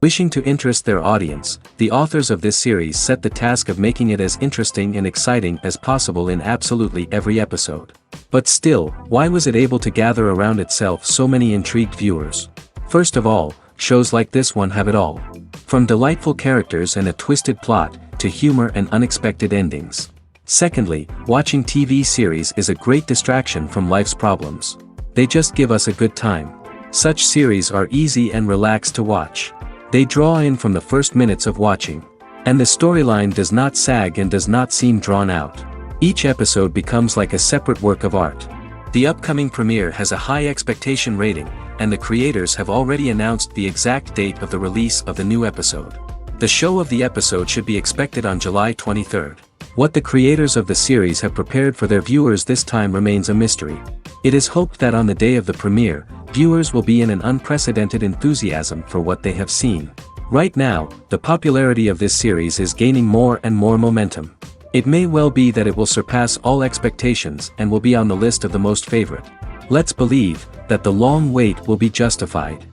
Wishing to interest their audience, the authors of this series set the task of making it as interesting and exciting as possible in absolutely every episode. But still, why was it able to gather around itself so many intrigued viewers? First of all, shows like this one have it all. From delightful characters and a twisted plot, to humor and unexpected endings. Secondly, watching TV series is a great distraction from life's problems. They just give us a good time. Such series are easy and relaxed to watch. They draw in from the first minutes of watching. And the storyline does not sag and does not seem drawn out. Each episode becomes like a separate work of art. The upcoming premiere has a high expectation rating, and the creators have already announced the exact date of the release of the new episode. The show of the episode should be expected on July 23rd. What the creators of the series have prepared for their viewers this time remains a mystery. It is hoped that on the day of the premiere, viewers will be in an unprecedented enthusiasm for what they have seen. Right now, the popularity of this series is gaining more and more momentum. It may well be that it will surpass all expectations and will be on the list of the most favorite. Let's believe that the long wait will be justified.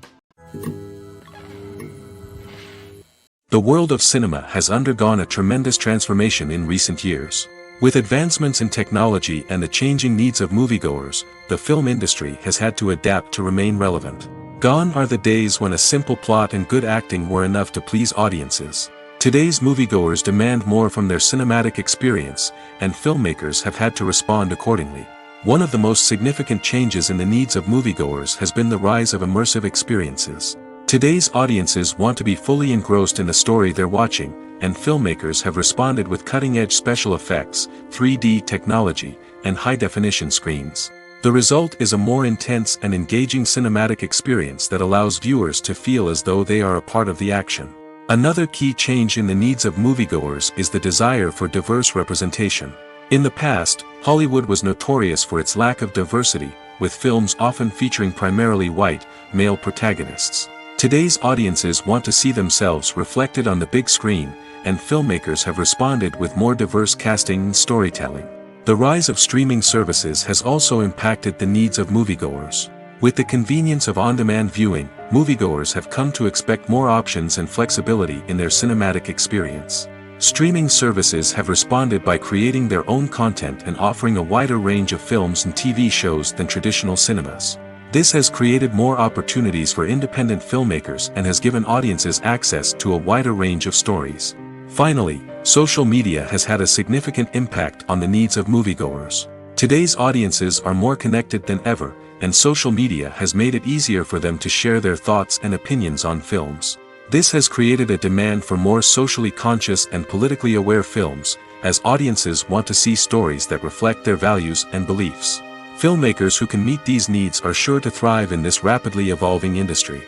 The world of cinema has undergone a tremendous transformation in recent years. With advancements in technology and the changing needs of moviegoers, the film industry has had to adapt to remain relevant. Gone are the days when a simple plot and good acting were enough to please audiences. Today's moviegoers demand more from their cinematic experience, and filmmakers have had to respond accordingly. One of the most significant changes in the needs of moviegoers has been the rise of immersive experiences. Today's audiences want to be fully engrossed in the story they're watching, and filmmakers have responded with cutting-edge special effects, 3D technology, and high-definition screens. The result is a more intense and engaging cinematic experience that allows viewers to feel as though they are a part of the action. Another key change in the needs of moviegoers is the desire for diverse representation. In the past, Hollywood was notorious for its lack of diversity, with films often featuring primarily white, male protagonists. Today's audiences want to see themselves reflected on the big screen, and filmmakers have responded with more diverse casting and storytelling. The rise of streaming services has also impacted the needs of moviegoers. With the convenience of on-demand viewing, moviegoers have come to expect more options and flexibility in their cinematic experience. Streaming services have responded by creating their own content and offering a wider range of films and TV shows than traditional cinemas. This has created more opportunities for independent filmmakers and has given audiences access to a wider range of stories. Finally, social media has had a significant impact on the needs of moviegoers. Today's audiences are more connected than ever, and social media has made it easier for them to share their thoughts and opinions on films. This has created a demand for more socially conscious and politically aware films, as audiences want to see stories that reflect their values and beliefs. Filmmakers who can meet these needs are sure to thrive in this rapidly evolving industry.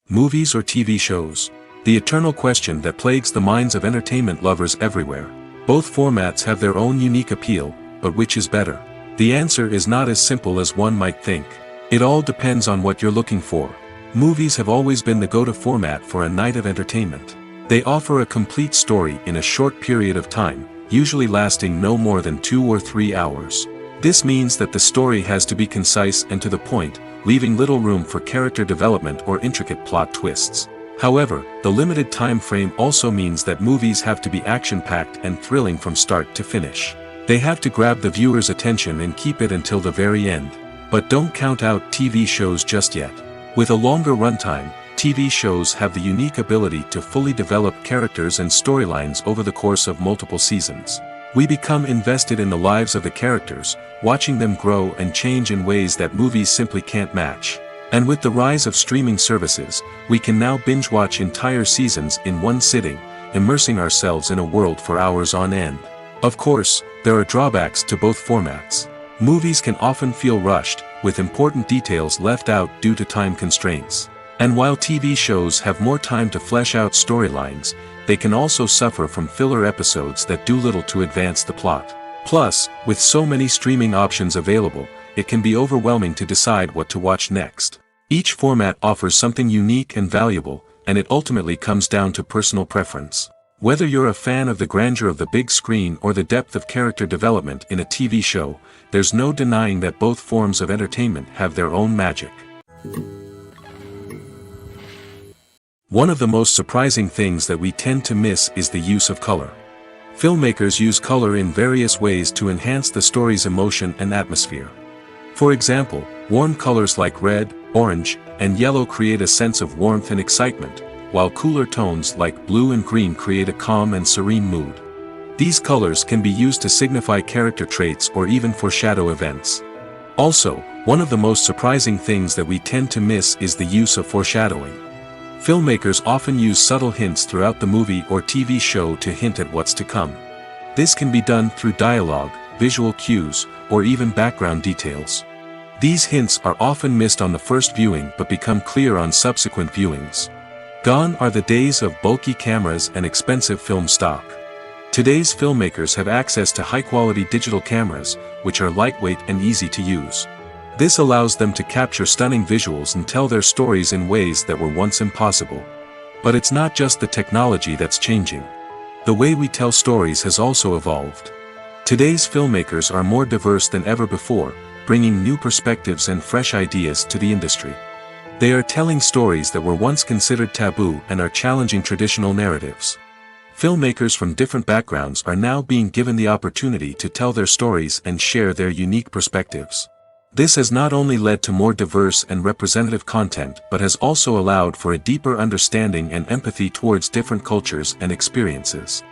Movies or TV shows? The eternal question that plagues the minds of entertainment lovers everywhere. Both formats have their own unique appeal, but which is better? The answer is not as simple as one might think. It all depends on what you're looking for. Movies have always been the go-to format for a night of entertainment. They offer a complete story in a short period of time, usually lasting no more than 2 or 3 hours. This means that the story has to be concise and to the point, leaving little room for character development or intricate plot twists. However, the limited time frame also means that movies have to be action-packed and thrilling from start to finish. They have to grab the viewer's attention and keep it until the very end. But don't count out TV shows just yet. With a longer runtime, TV shows have the unique ability to fully develop characters and storylines over the course of multiple seasons. We become invested in the lives of the characters, watching them grow and change in ways that movies simply can't match. And with the rise of streaming services, we can now binge-watch entire seasons in one sitting, immersing ourselves in a world for hours on end. Of course, there are drawbacks to both formats. Movies can often feel rushed, with important details left out due to time constraints. And while TV shows have more time to flesh out storylines, they can also suffer from filler episodes that do little to advance the plot. Plus, with so many streaming options available, it can be overwhelming to decide what to watch next. Each format offers something unique and valuable, and it ultimately comes down to personal preference. Whether you're a fan of the grandeur of the big screen or the depth of character development in a TV show, there's no denying that both forms of entertainment have their own magic. One of the most surprising things that we tend to miss is the use of color. Filmmakers use color in various ways to enhance the story's emotion and atmosphere. For example, warm colors like red, orange, and yellow create a sense of warmth and excitement, while cooler tones like blue and green create a calm and serene mood. These colors can be used to signify character traits or even foreshadow events. Also, one of the most surprising things that we tend to miss is the use of foreshadowing. Filmmakers often use subtle hints throughout the movie or TV show to hint at what's to come. This can be done through dialogue, visual cues, or even background details. These hints are often missed on the first viewing but become clear on subsequent viewings. Gone are the days of bulky cameras and expensive film stock. Today's filmmakers have access to high-quality digital cameras, which are lightweight and easy to use. This allows them to capture stunning visuals and tell their stories in ways that were once impossible. But it's not just the technology that's changing. The way we tell stories has also evolved. Today's filmmakers are more diverse than ever before, bringing new perspectives and fresh ideas to the industry. They are telling stories that were once considered taboo and are challenging traditional narratives. Filmmakers from different backgrounds are now being given the opportunity to tell their stories and share their unique perspectives. This has not only led to more diverse and representative content but has also allowed for a deeper understanding and empathy towards different cultures and experiences.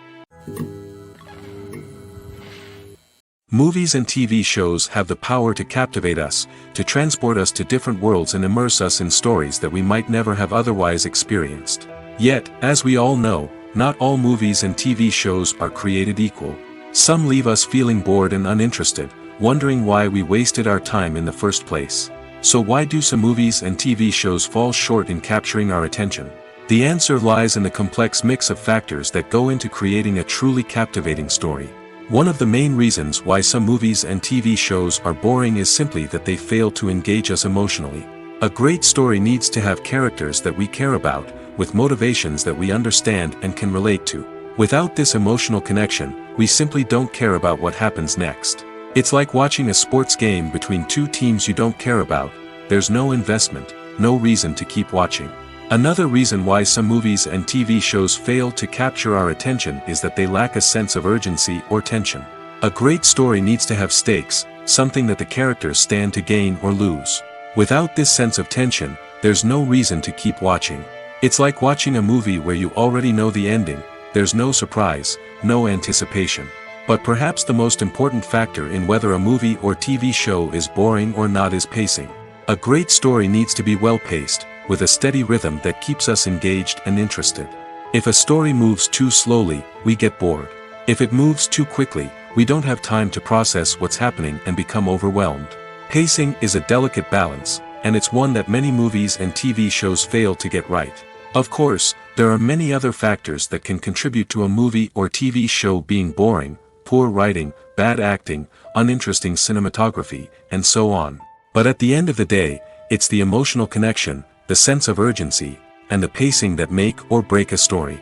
Movies and TV shows have the power to captivate us, to transport us to different worlds and immerse us in stories that we might never have otherwise experienced. Yet, as we all know, not all movies and TV shows are created equal. Some leave us feeling bored and uninterested, wondering why we wasted our time in the first place. So why do some movies and TV shows fall short in capturing our attention? The answer lies in the complex mix of factors that go into creating a truly captivating story. One of the main reasons why some movies and TV shows are boring is simply that they fail to engage us emotionally. A great story needs to have characters that we care about, with motivations that we understand and can relate to. Without this emotional connection, we simply don't care about what happens next. It's like watching a sports game between two teams you don't care about. There's no investment, no reason to keep watching. Another reason why some movies and TV shows fail to capture our attention is that they lack a sense of urgency or tension. A great story needs to have stakes, something that the characters stand to gain or lose. Without this sense of tension, there's no reason to keep watching. It's like watching a movie where you already know the ending. There's no surprise, no anticipation. But perhaps the most important factor in whether a movie or TV show is boring or not is pacing. A great story needs to be well-paced, with a steady rhythm that keeps us engaged and interested. If a story moves too slowly, we get bored. If it moves too quickly, we don't have time to process what's happening and become overwhelmed. Pacing is a delicate balance, and it's one that many movies and TV shows fail to get right. Of course, there are many other factors that can contribute to a movie or TV show being boring: poor writing, bad acting, uninteresting cinematography, and so on. But at the end of the day, it's the emotional connection, the sense of urgency, and the pacing that make or break a story.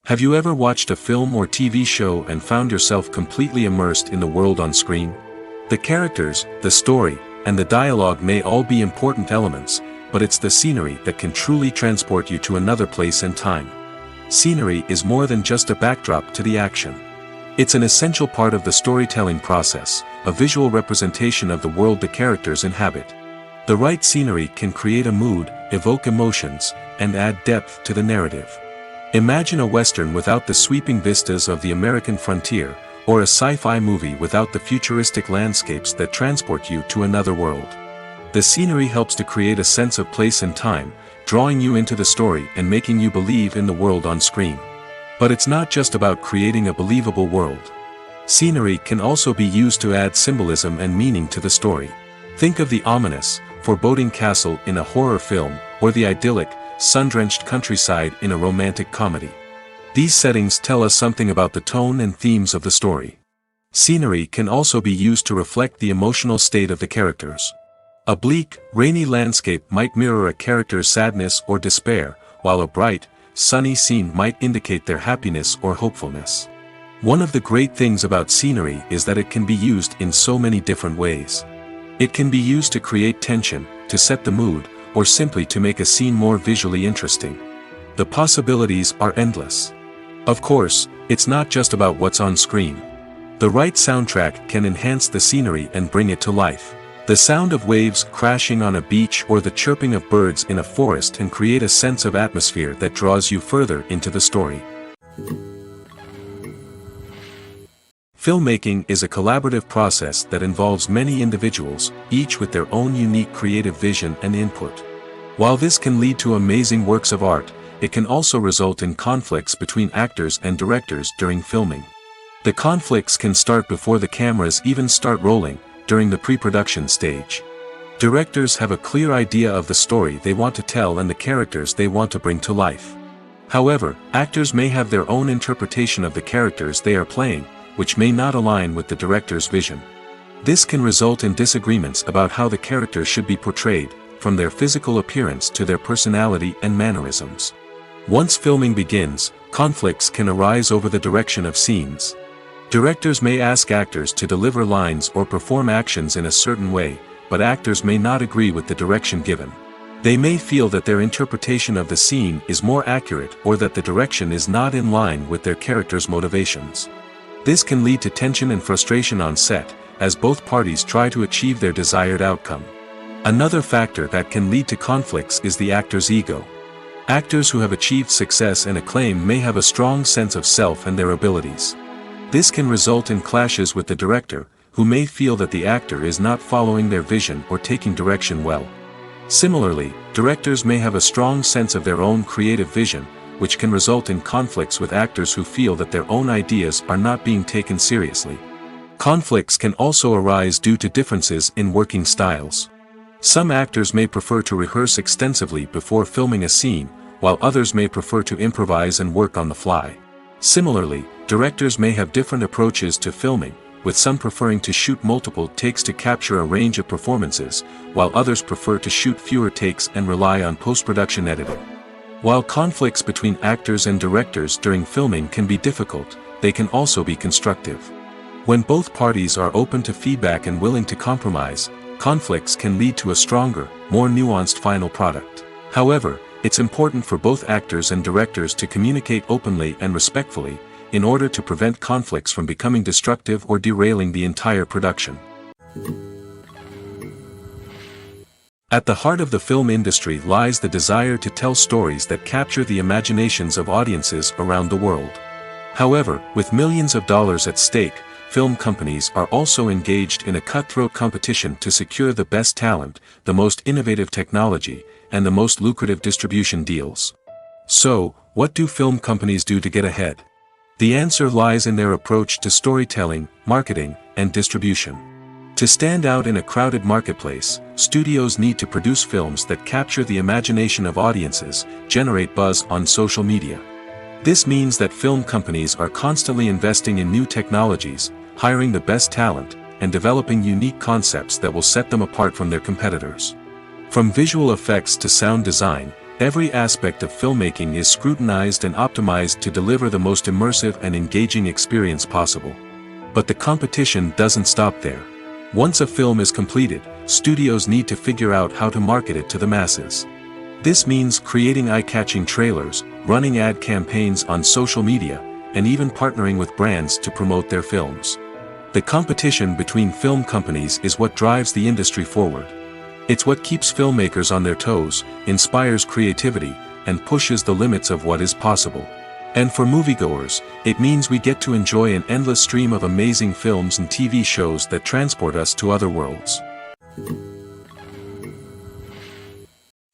Have you ever watched a film or TV show and found yourself completely immersed in the world on screen? The characters, the story, and the dialogue may all be important elements, but it's the scenery that can truly transport you to another place and time. Scenery is more than just a backdrop to the action. It's an essential part of the storytelling process, a visual representation of the world the characters inhabit. The right scenery can create a mood, evoke emotions, and add depth to the narrative. Imagine a Western without the sweeping vistas of the American frontier, or a sci-fi movie without the futuristic landscapes that transport you to another world. The scenery helps to create a sense of place and time, drawing you into the story and making you believe in the world on screen. But it's not just about creating a believable world. Scenery can also be used to add symbolism and meaning to the story. Think of the ominous, foreboding castle in a horror film, or the idyllic, sun-drenched countryside in a romantic comedy. These settings tell us something about the tone and themes of the story. Scenery can also be used to reflect the emotional state of the characters. A bleak, rainy landscape might mirror a character's sadness or despair, while a bright, sunny scene might indicate their happiness or hopefulness. One of the great things about scenery is that it can be used in so many different ways. It can be used to create tension, to set the mood, or simply to make a scene more visually interesting. The possibilities are endless. Of course, it's not just about what's on screen. The right soundtrack can enhance the scenery and bring it to life. The sound of waves crashing on a beach or the chirping of birds in a forest can create a sense of atmosphere that draws you further into the story. Filmmaking is a collaborative process that involves many individuals, each with their own unique creative vision and input. While this can lead to amazing works of art, it can also result in conflicts between actors and directors during filming. The conflicts can start before the cameras even start rolling, during the pre-production stage. Directors have a clear idea of the story they want to tell and the characters they want to bring to life. However, actors may have their own interpretation of the characters they are playing, which may not align with the director's vision. This can result in disagreements about how the characters should be portrayed, from their physical appearance to their personality and mannerisms. Once filming begins, conflicts can arise over the direction of scenes. Directors may ask actors to deliver lines or perform actions in a certain way, but actors may not agree with the direction given. They may feel that their interpretation of the scene is more accurate or that the direction is not in line with their character's motivations. This can lead to tension and frustration on set, as both parties try to achieve their desired outcome. Another factor that can lead to conflicts is the actor's ego. Actors who have achieved success and acclaim may have a strong sense of self and their abilities. This can result in clashes with the director, who may feel that the actor is not following their vision or taking direction well. Similarly, directors may have a strong sense of their own creative vision, which can result in conflicts with actors who feel that their own ideas are not being taken seriously. Conflicts can also arise due to differences in working styles. Some actors may prefer to rehearse extensively before filming a scene, while others may prefer to improvise and work on the fly. Similarly, directors may have different approaches to filming, with some preferring to shoot multiple takes to capture a range of performances, while others prefer to shoot fewer takes and rely on post-production editing. While conflicts between actors and directors during filming can be difficult, they can also be constructive. When both parties are open to feedback and willing to compromise, conflicts can lead to a stronger, more nuanced final product. However, it's important for both actors and directors to communicate openly and respectfully, in order to prevent conflicts from becoming destructive or derailing the entire production. At the heart of the film industry lies the desire to tell stories that capture the imaginations of audiences around the world. However, with millions of dollars at stake, film companies are also engaged in a cutthroat competition to secure the best talent, the most innovative technology, and the most lucrative distribution deals. So, what do film companies do to get ahead? The answer lies in their approach to storytelling, marketing, and distribution. To stand out in a crowded marketplace, studios need to produce films that capture the imagination of audiences, generate buzz on social media. This means that film companies are constantly investing in new technologies, hiring the best talent, and developing unique concepts that will set them apart from their competitors. From visual effects to sound design, every aspect of filmmaking is scrutinized and optimized to deliver the most immersive and engaging experience possible. But the competition doesn't stop there. Once a film is completed, studios need to figure out how to market it to the masses. This means creating eye-catching trailers, running ad campaigns on social media, and even partnering with brands to promote their films. The competition between film companies is what drives the industry forward. It's what keeps filmmakers on their toes, inspires creativity, and pushes the limits of what is possible. And for moviegoers, it means we get to enjoy an endless stream of amazing films and TV shows that transport us to other worlds.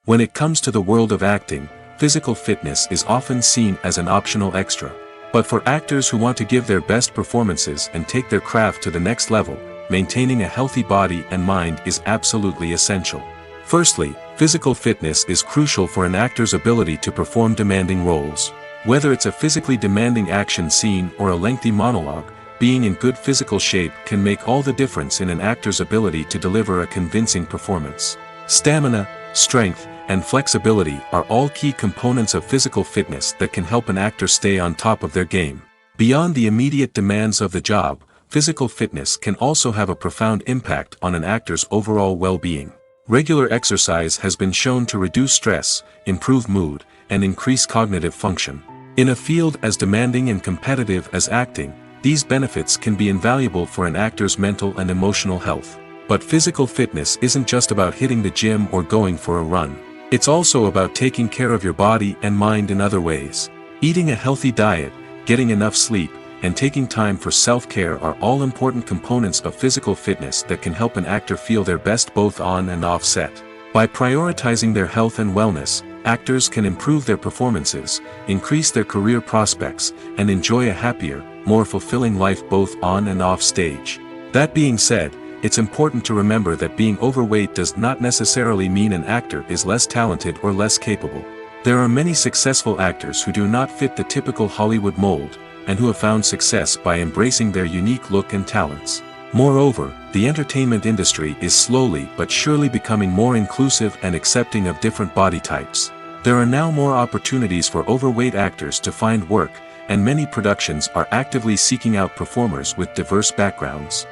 When it comes to the world of acting, physical fitness is often seen as an optional extra. But for actors who want to give their best performances and take their craft to the next level, maintaining a healthy body and mind is absolutely essential. Firstly, physical fitness is crucial for an actor's ability to perform demanding roles. Whether it's a physically demanding action scene or a lengthy monologue, being in good physical shape can make all the difference in an actor's ability to deliver a convincing performance. Stamina, strength, and flexibility are all key components of physical fitness that can help an actor stay on top of their game. Beyond the immediate demands of the job, physical fitness can also have a profound impact on an actor's overall well-being. Regular exercise has been shown to reduce stress, improve mood, and increase cognitive function. In a field as demanding and competitive as acting, these benefits can be invaluable for an actor's mental and emotional health. But physical fitness isn't just about hitting the gym or going for a run. It's also about taking care of your body and mind in other ways. Eating a healthy diet, getting enough sleep, and taking time for self-care are all important components of physical fitness that can help an actor feel their best both on and off set. By prioritizing their health and wellness, actors can improve their performances, increase their career prospects, and enjoy a happier, more fulfilling life both on and off stage. That being said, it's important to remember that being overweight does not necessarily mean an actor is less talented or less capable. There are many successful actors who do not fit the typical Hollywood mold, and who have found success by embracing their unique look and talents. Moreover, the entertainment industry is slowly but surely becoming more inclusive and accepting of different body types. There are now more opportunities for overweight actors to find work, and many productions are actively seeking out performers with diverse backgrounds.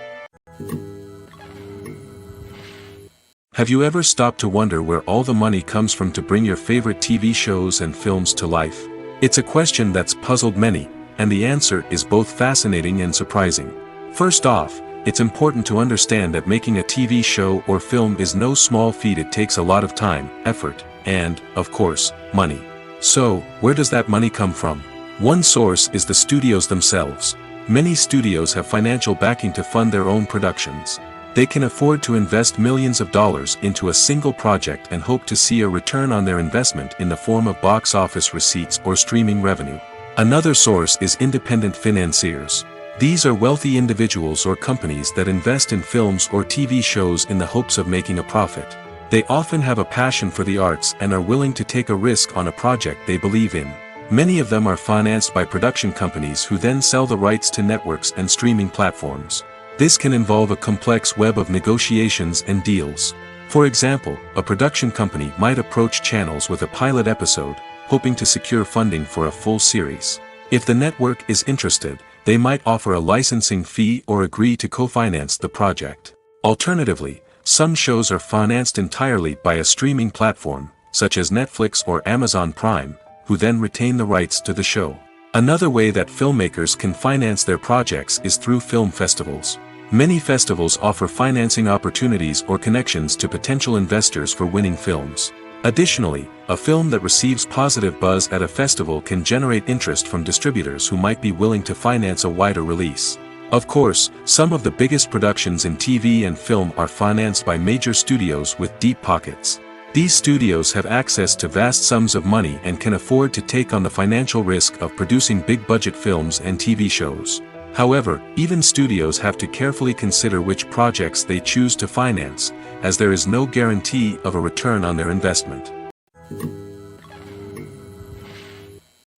Have you ever stopped to wonder where all the money comes from to bring your favorite TV shows and films to life? It's a question that's puzzled many, and the answer is both fascinating and surprising. First off, it's important to understand that making a TV show or film is no small feat. It takes a lot of time, effort, and, of course, money. So, where does that money come from? One source is the studios themselves. Many studios have financial backing to fund their own productions. They can afford to invest millions of dollars into a single project and hope to see a return on their investment in the form of box office receipts or streaming revenue. Another source is independent financiers. These are wealthy individuals or companies that invest in films or TV shows in the hopes of making a profit. They often have a passion for the arts and are willing to take a risk on a project they believe in. Many of them are financed by production companies who then sell the rights to networks and streaming platforms. This can involve a complex web of negotiations and deals. For example, a production company might approach channels with a pilot episode, hoping to secure funding for a full series. If the network is interested, they might offer a licensing fee or agree to co-finance the project. Alternatively, some shows are financed entirely by a streaming platform, such as Netflix or Amazon Prime, who then retain the rights to the show. Another way that filmmakers can finance their projects is through film festivals. Many festivals offer financing opportunities or connections to potential investors for winning films. Additionally, a film that receives positive buzz at a festival can generate interest from distributors who might be willing to finance a wider release. Of course, some of the biggest productions in TV and film are financed by major studios with deep pockets. These studios have access to vast sums of money and can afford to take on the financial risk of producing big-budget films and TV shows. However, even studios have to carefully consider which projects they choose to finance, as there is no guarantee of a return on their investment.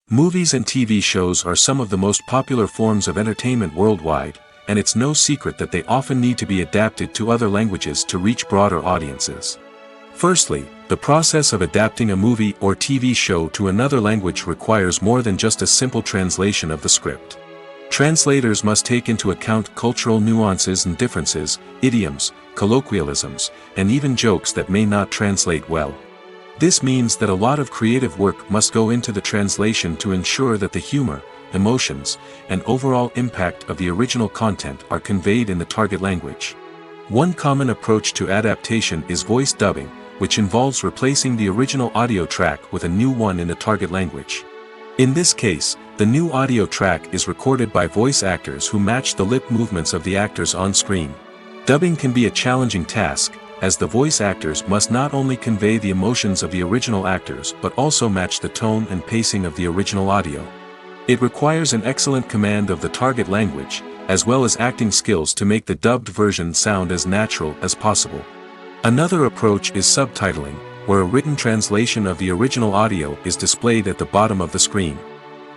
Movies and TV shows are some of the most popular forms of entertainment worldwide, and it's no secret that they often need to be adapted to other languages to reach broader audiences. Firstly, the process of adapting a movie or TV show to another language requires more than just a simple translation of the script. Translators must take into account cultural nuances and differences, idioms, colloquialisms, and even jokes that may not translate well. This means that a lot of creative work must go into the translation to ensure that the humor, emotions, and overall impact of the original content are conveyed in the target language. One common approach to adaptation is voice dubbing, which involves replacing the original audio track with a new one in the target language. In this case, the new audio track is recorded by voice actors who match the lip movements of the actors on screen. Dubbing can be a challenging task, as the voice actors must not only convey the emotions of the original actors but also match the tone and pacing of the original audio. It requires an excellent command of the target language, as well as acting skills to make the dubbed version sound as natural as possible. Another approach is subtitling, where a written translation of the original audio is displayed at the bottom of the screen.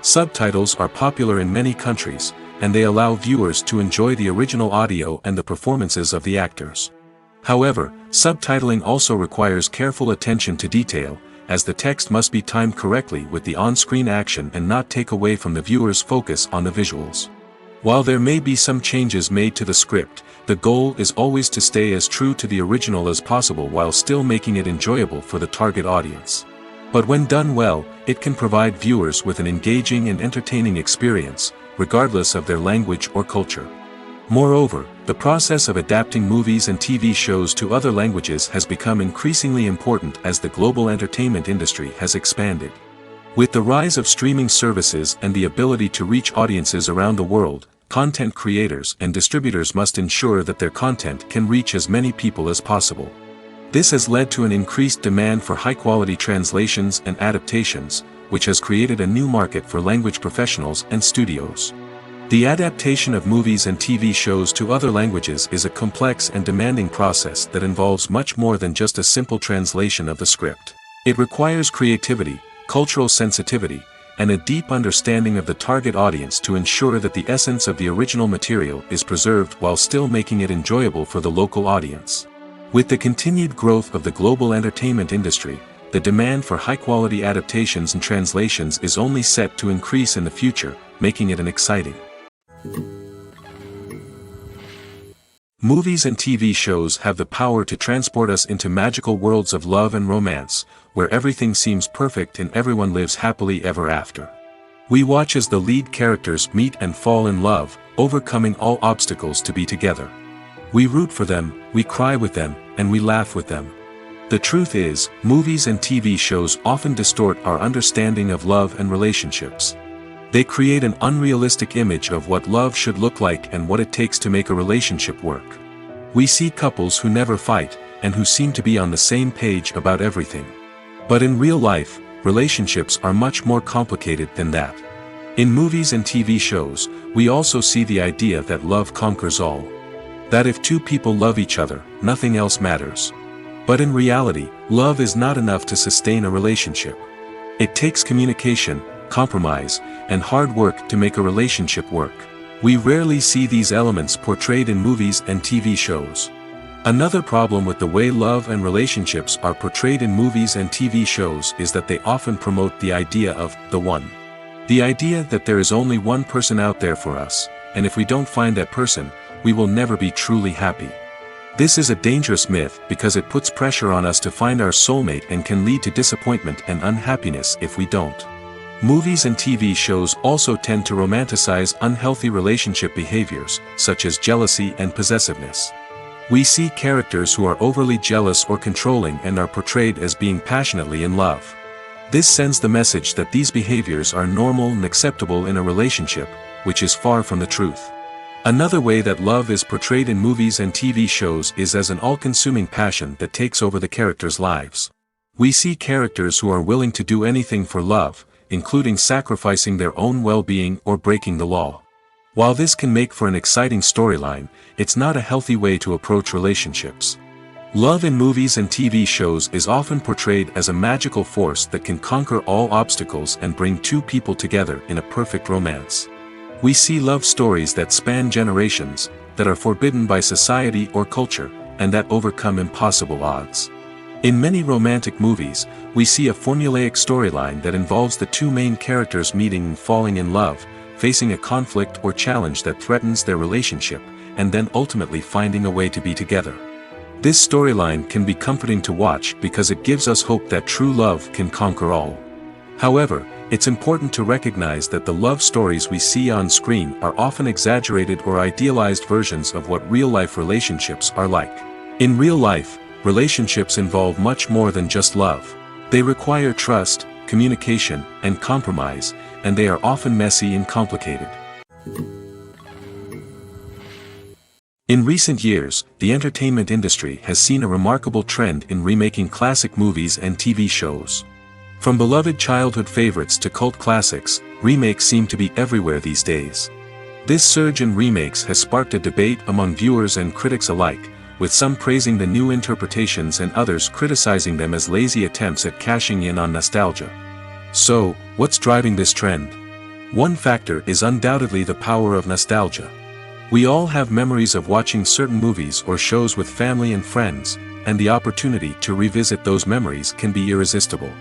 Subtitles are popular in many countries, and they allow viewers to enjoy the original audio and the performances of the actors. However, subtitling also requires careful attention to detail, as the text must be timed correctly with the on-screen action and not take away from the viewer's focus on the visuals. While there may be some changes made to the script, the goal is always to stay as true to the original as possible while still making it enjoyable for the target audience. But when done well, it can provide viewers with an engaging and entertaining experience, regardless of their language or culture. Moreover, the process of adapting movies and TV shows to other languages has become increasingly important as the global entertainment industry has expanded. With the rise of streaming services and the ability to reach audiences around the world, content creators and distributors must ensure that their content can reach as many people as possible. This has led to an increased demand for high-quality translations and adaptations, which has created a new market for language professionals and studios. The adaptation of movies and TV shows to other languages is a complex and demanding process that involves much more than just a simple translation of the script. It requires creativity, cultural sensitivity, and a deep understanding of the target audience to ensure that the essence of the original material is preserved while still making it enjoyable for the local audience. With the continued growth of the global entertainment industry, the demand for high-quality adaptations and translations is only set to increase in the future, making it an exciting. Movies and TV shows have the power to transport us into magical worlds of love and romance, where everything seems perfect and everyone lives happily ever after. We watch as the lead characters meet and fall in love, overcoming all obstacles to be together. We root for them, we cry with them, and we laugh with them. The truth is, movies and TV shows often distort our understanding of love and relationships. They create an unrealistic image of what love should look like and what it takes to make a relationship work. We see couples who never fight, and who seem to be on the same page about everything. But in real life, relationships are much more complicated than that. In movies and TV shows, we also see the idea that love conquers all. That if two people love each other, nothing else matters. But in reality, love is not enough to sustain a relationship. It takes communication, compromise, and hard work to make a relationship work. We rarely see these elements portrayed in movies and TV shows. Another problem with the way love and relationships are portrayed in movies and TV shows is that they often promote the idea of the one. The idea that there is only one person out there for us, and if we don't find that person, we will never be truly happy. This is a dangerous myth because it puts pressure on us to find our soulmate and can lead to disappointment and unhappiness if we don't. Movies and TV shows also tend to romanticize unhealthy relationship behaviors, such as jealousy and possessiveness. We see characters who are overly jealous or controlling and are portrayed as being passionately in love. This sends the message that these behaviors are normal and acceptable in a relationship, which is far from the truth. Another way that love is portrayed in movies and TV shows is as an all-consuming passion that takes over the characters' lives. We see characters who are willing to do anything for love, including sacrificing their own well-being or breaking the law. While this can make for an exciting storyline, it's not a healthy way to approach relationships. Love in movies and TV shows is often portrayed as a magical force that can conquer all obstacles and bring two people together in a perfect romance. We see love stories that span generations, that are forbidden by society or culture, and that overcome impossible odds. In many romantic movies, we see a formulaic storyline that involves the two main characters meeting and falling in love, facing a conflict or challenge that threatens their relationship, and then ultimately finding a way to be together. This storyline can be comforting to watch because it gives us hope that true love can conquer all. However, it's important to recognize that the love stories we see on screen are often exaggerated or idealized versions of what real-life relationships are like. In real life, relationships involve much more than just love. They require trust, communication, and compromise, and they are often messy and complicated. In recent years, the entertainment industry has seen a remarkable trend in remaking classic movies and TV shows. From beloved childhood favorites to cult classics, remakes seem to be everywhere these days. This surge in remakes has sparked a debate among viewers and critics alike, with some praising the new interpretations and others criticizing them as lazy attempts at cashing in on nostalgia. So, what's driving this trend? One factor is undoubtedly the power of nostalgia. We all have memories of watching certain movies or shows with family and friends, and the opportunity to revisit those memories can be irresistible.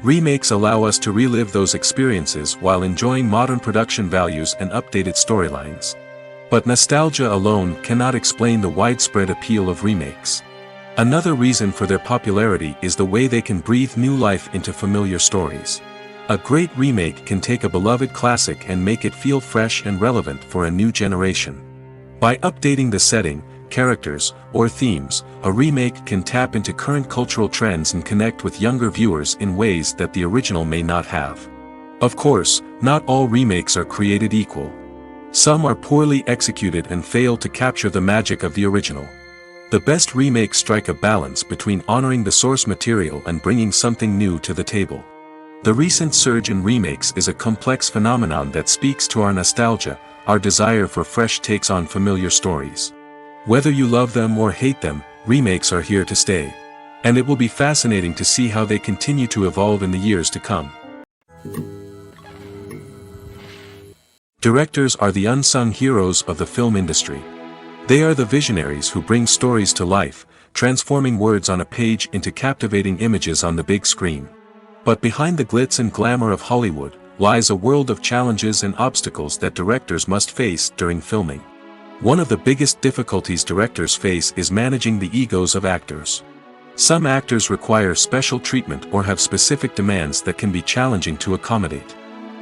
Remakes allow us to relive those experiences while enjoying modern production values and updated storylines. But nostalgia alone cannot explain the widespread appeal of remakes. Another reason for their popularity is the way they can breathe new life into familiar stories. A great remake can take a beloved classic and make it feel fresh and relevant for a new generation. By updating the setting, characters, or themes, a remake can tap into current cultural trends and connect with younger viewers in ways that the original may not have. Of course, not all remakes are created equal. Some are poorly executed and fail to capture the magic of the original. The best remakes strike a balance between honoring the source material and bringing something new to the table. The recent surge in remakes is a complex phenomenon that speaks to our nostalgia, our desire for fresh takes on familiar stories. Whether you love them or hate them, remakes are here to stay. And it will be fascinating to see how they continue to evolve in the years to come. Directors are the unsung heroes of the film industry. They are the visionaries who bring stories to life, transforming words on a page into captivating images on the big screen. But behind the glitz and glamour of Hollywood, lies a world of challenges and obstacles that directors must face during filming. One of the biggest difficulties directors face is managing the egos of actors. Some actors require special treatment or have specific demands that can be challenging to accommodate.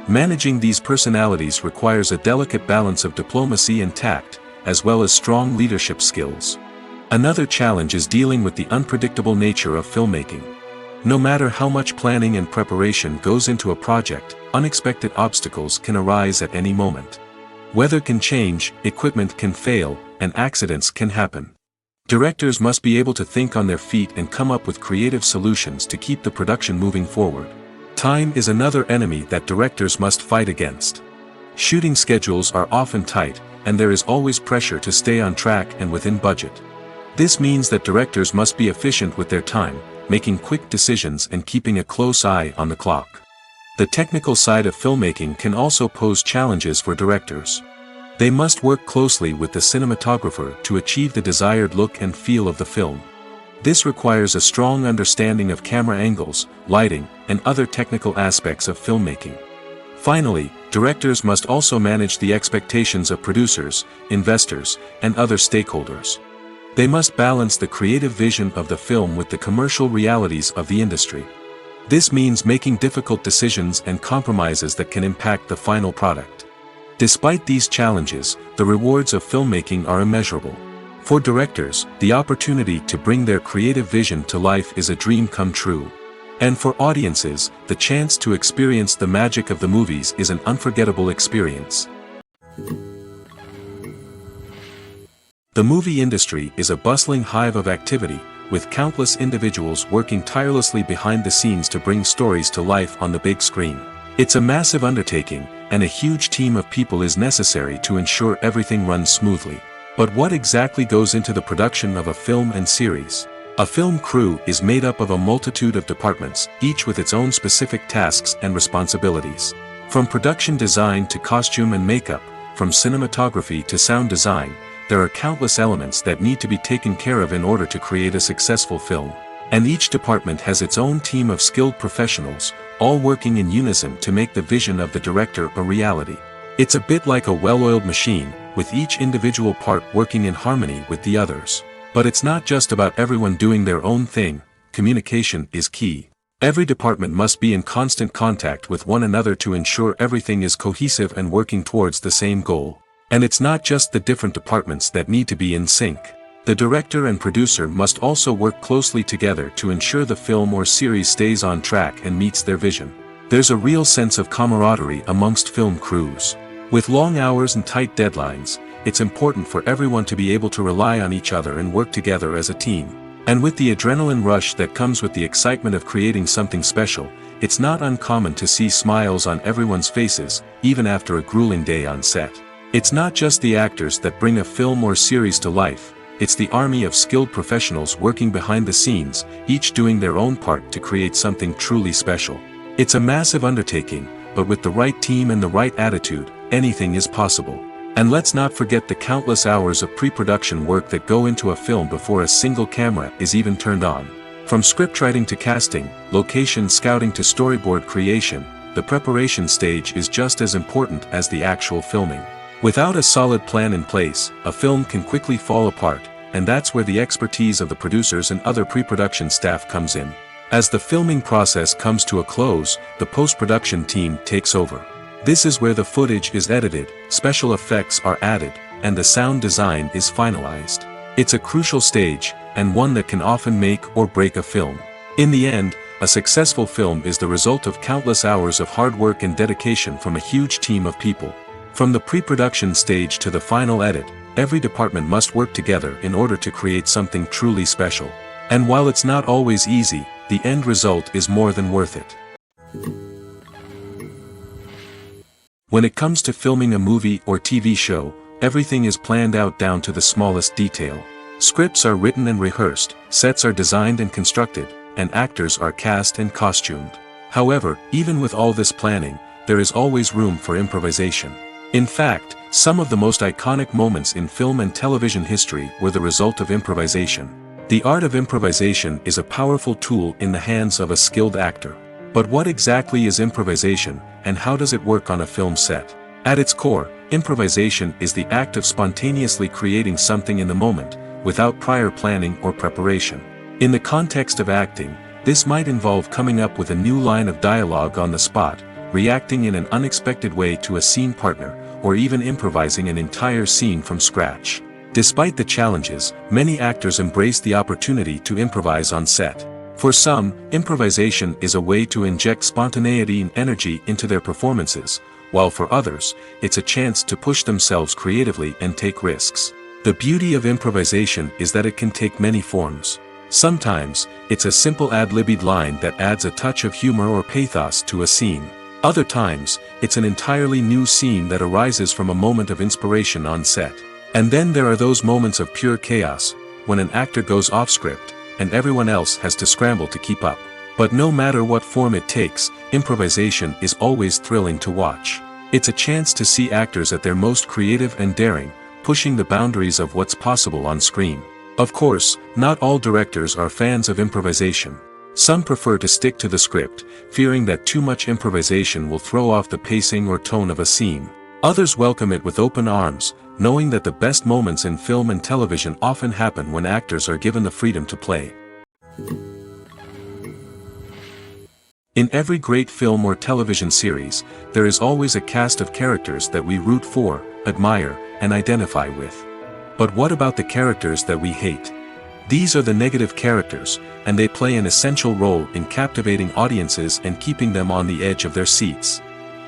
Managing these personalities requires a delicate balance of diplomacy and tact, as well as strong leadership skills. Another challenge is dealing with the unpredictable nature of filmmaking. No matter how much planning and preparation goes into a project, unexpected obstacles can arise at any moment. Weather can change, equipment can fail, and accidents can happen. Directors must be able to think on their feet and come up with creative solutions to keep the production moving forward. Time is another enemy that directors must fight against. Shooting schedules are often tight, and there is always pressure to stay on track and within budget. This means that directors must be efficient with their time, making quick decisions and keeping a close eye on the clock. The technical side of filmmaking can also pose challenges for directors. They must work closely with the cinematographer to achieve the desired look and feel of the film. This requires a strong understanding of camera angles, lighting, and other technical aspects of filmmaking. Finally, directors must also manage the expectations of producers, investors, and other stakeholders. They must balance the creative vision of the film with the commercial realities of the industry. This means making difficult decisions and compromises that can impact the final product. Despite these challenges, the rewards of filmmaking are immeasurable. For directors, the opportunity to bring their creative vision to life is a dream come true. And for audiences, the chance to experience the magic of the movies is an unforgettable experience. The movie industry is a bustling hive of activity, with countless individuals working tirelessly behind the scenes to bring stories to life on the big screen. It's a massive undertaking, and a huge team of people is necessary to ensure everything runs smoothly. But what exactly goes into the production of a film and series? A film crew is made up of a multitude of departments, each with its own specific tasks and responsibilities. From production design to costume and makeup, from cinematography to sound design, there are countless elements that need to be taken care of in order to create a successful film. And each department has its own team of skilled professionals, all working in unison to make the vision of the director a reality. It's a bit like a well-oiled machine, with each individual part working in harmony with the others. But it's not just about everyone doing their own thing. Communication is key. Every department must be in constant contact with one another to ensure everything is cohesive and working towards the same goal. And it's not just the different departments that need to be in sync. The director and producer must also work closely together to ensure the film or series stays on track and meets their vision. There's a real sense of camaraderie amongst film crews. With long hours and tight deadlines, it's important for everyone to be able to rely on each other and work together as a team. And with the adrenaline rush that comes with the excitement of creating something special, it's not uncommon to see smiles on everyone's faces, even after a grueling day on set. It's not just the actors that bring a film or series to life, it's the army of skilled professionals working behind the scenes, each doing their own part to create something truly special. It's a massive undertaking, but with the right team and the right attitude, anything is possible. And let's not forget the countless hours of pre-production work that go into a film before a single camera is even turned on. From scriptwriting to casting, location scouting to storyboard creation, the preparation stage is just as important as the actual filming. Without a solid plan in place, a film can quickly fall apart, and that's where the expertise of the producers and other pre-production staff comes in. As the filming process comes to a close, the post-production team takes over. This is where the footage is edited, special effects are added, and the sound design is finalized. It's a crucial stage, and one that can often make or break a film. In the end, a successful film is the result of countless hours of hard work and dedication from a huge team of people. From the pre-production stage to the final edit, every department must work together in order to create something truly special. And while it's not always easy, the end result is more than worth it. When it comes to filming a movie or TV show, everything is planned out down to the smallest detail. Scripts are written and rehearsed, sets are designed and constructed, and actors are cast and costumed. However, even with all this planning, there is always room for improvisation. In fact, some of the most iconic moments in film and television history were the result of improvisation. The art of improvisation is a powerful tool in the hands of a skilled actor. But what exactly is improvisation, and how does it work on a film set? At its core, improvisation is the act of spontaneously creating something in the moment, without prior planning or preparation. In the context of acting, this might involve coming up with a new line of dialogue on the spot, reacting in an unexpected way to a scene partner, or even improvising an entire scene from scratch. Despite the challenges, many actors embrace the opportunity to improvise on set. For some, improvisation is a way to inject spontaneity and energy into their performances, while for others, it's a chance to push themselves creatively and take risks. The beauty of improvisation is that it can take many forms. Sometimes, it's a simple ad-libbed line that adds a touch of humor or pathos to a scene. Other times, it's an entirely new scene that arises from a moment of inspiration on set. And then there are those moments of pure chaos, when an actor goes off script, and everyone else has to scramble to keep up. But no matter what form it takes, improvisation is always thrilling to watch. It's a chance to see actors at their most creative and daring, pushing the boundaries of what's possible on screen. Of course, not all directors are fans of improvisation. Some prefer to stick to the script, fearing that too much improvisation will throw off the pacing or tone of a scene. Others welcome it with open arms, knowing that the best moments in film and television often happen when actors are given the freedom to play. In every great film or television series, there is always a cast of characters that we root for, admire, and identify with. But what about the characters that we hate? These are the negative characters, and they play an essential role in captivating audiences and keeping them on the edge of their seats.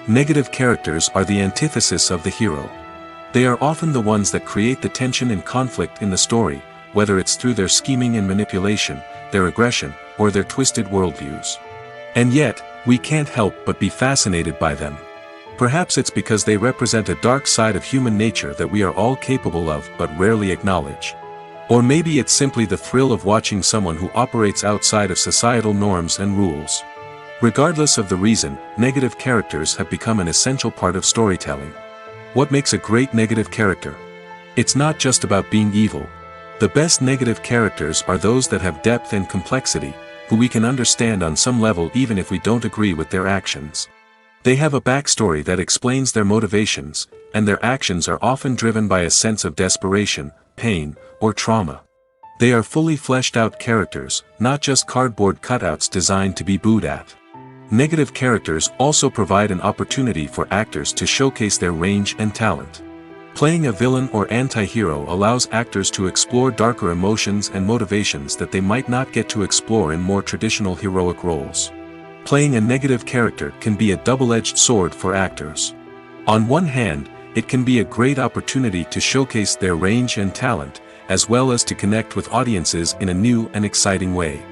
Negative characters are the antithesis of the hero. They are often the ones that create the tension and conflict in the story, whether it's through their scheming and manipulation, their aggression, or their twisted worldviews. And yet, we can't help but be fascinated by them. Perhaps it's because they represent a dark side of human nature that we are all capable of but rarely acknowledge. Or maybe it's simply the thrill of watching someone who operates outside of societal norms and rules. Regardless of the reason, negative characters have become an essential part of storytelling. What makes a great negative character? It's not just about being evil. The best negative characters are those that have depth and complexity, who we can understand on some level even if we don't agree with their actions. They have a backstory that explains their motivations, and their actions are often driven by a sense of desperation, pain, or trauma. They are fully fleshed out characters, not just cardboard cutouts designed to be booed at. Negative characters also provide an opportunity for actors to showcase their range and talent. Playing a villain or anti-hero allows actors to explore darker emotions and motivations that they might not get to explore in more traditional heroic roles. Playing a negative character can be a double-edged sword for actors. On one hand, it can be a great opportunity to showcase their range and talent, as well as to connect with audiences in a new and exciting way.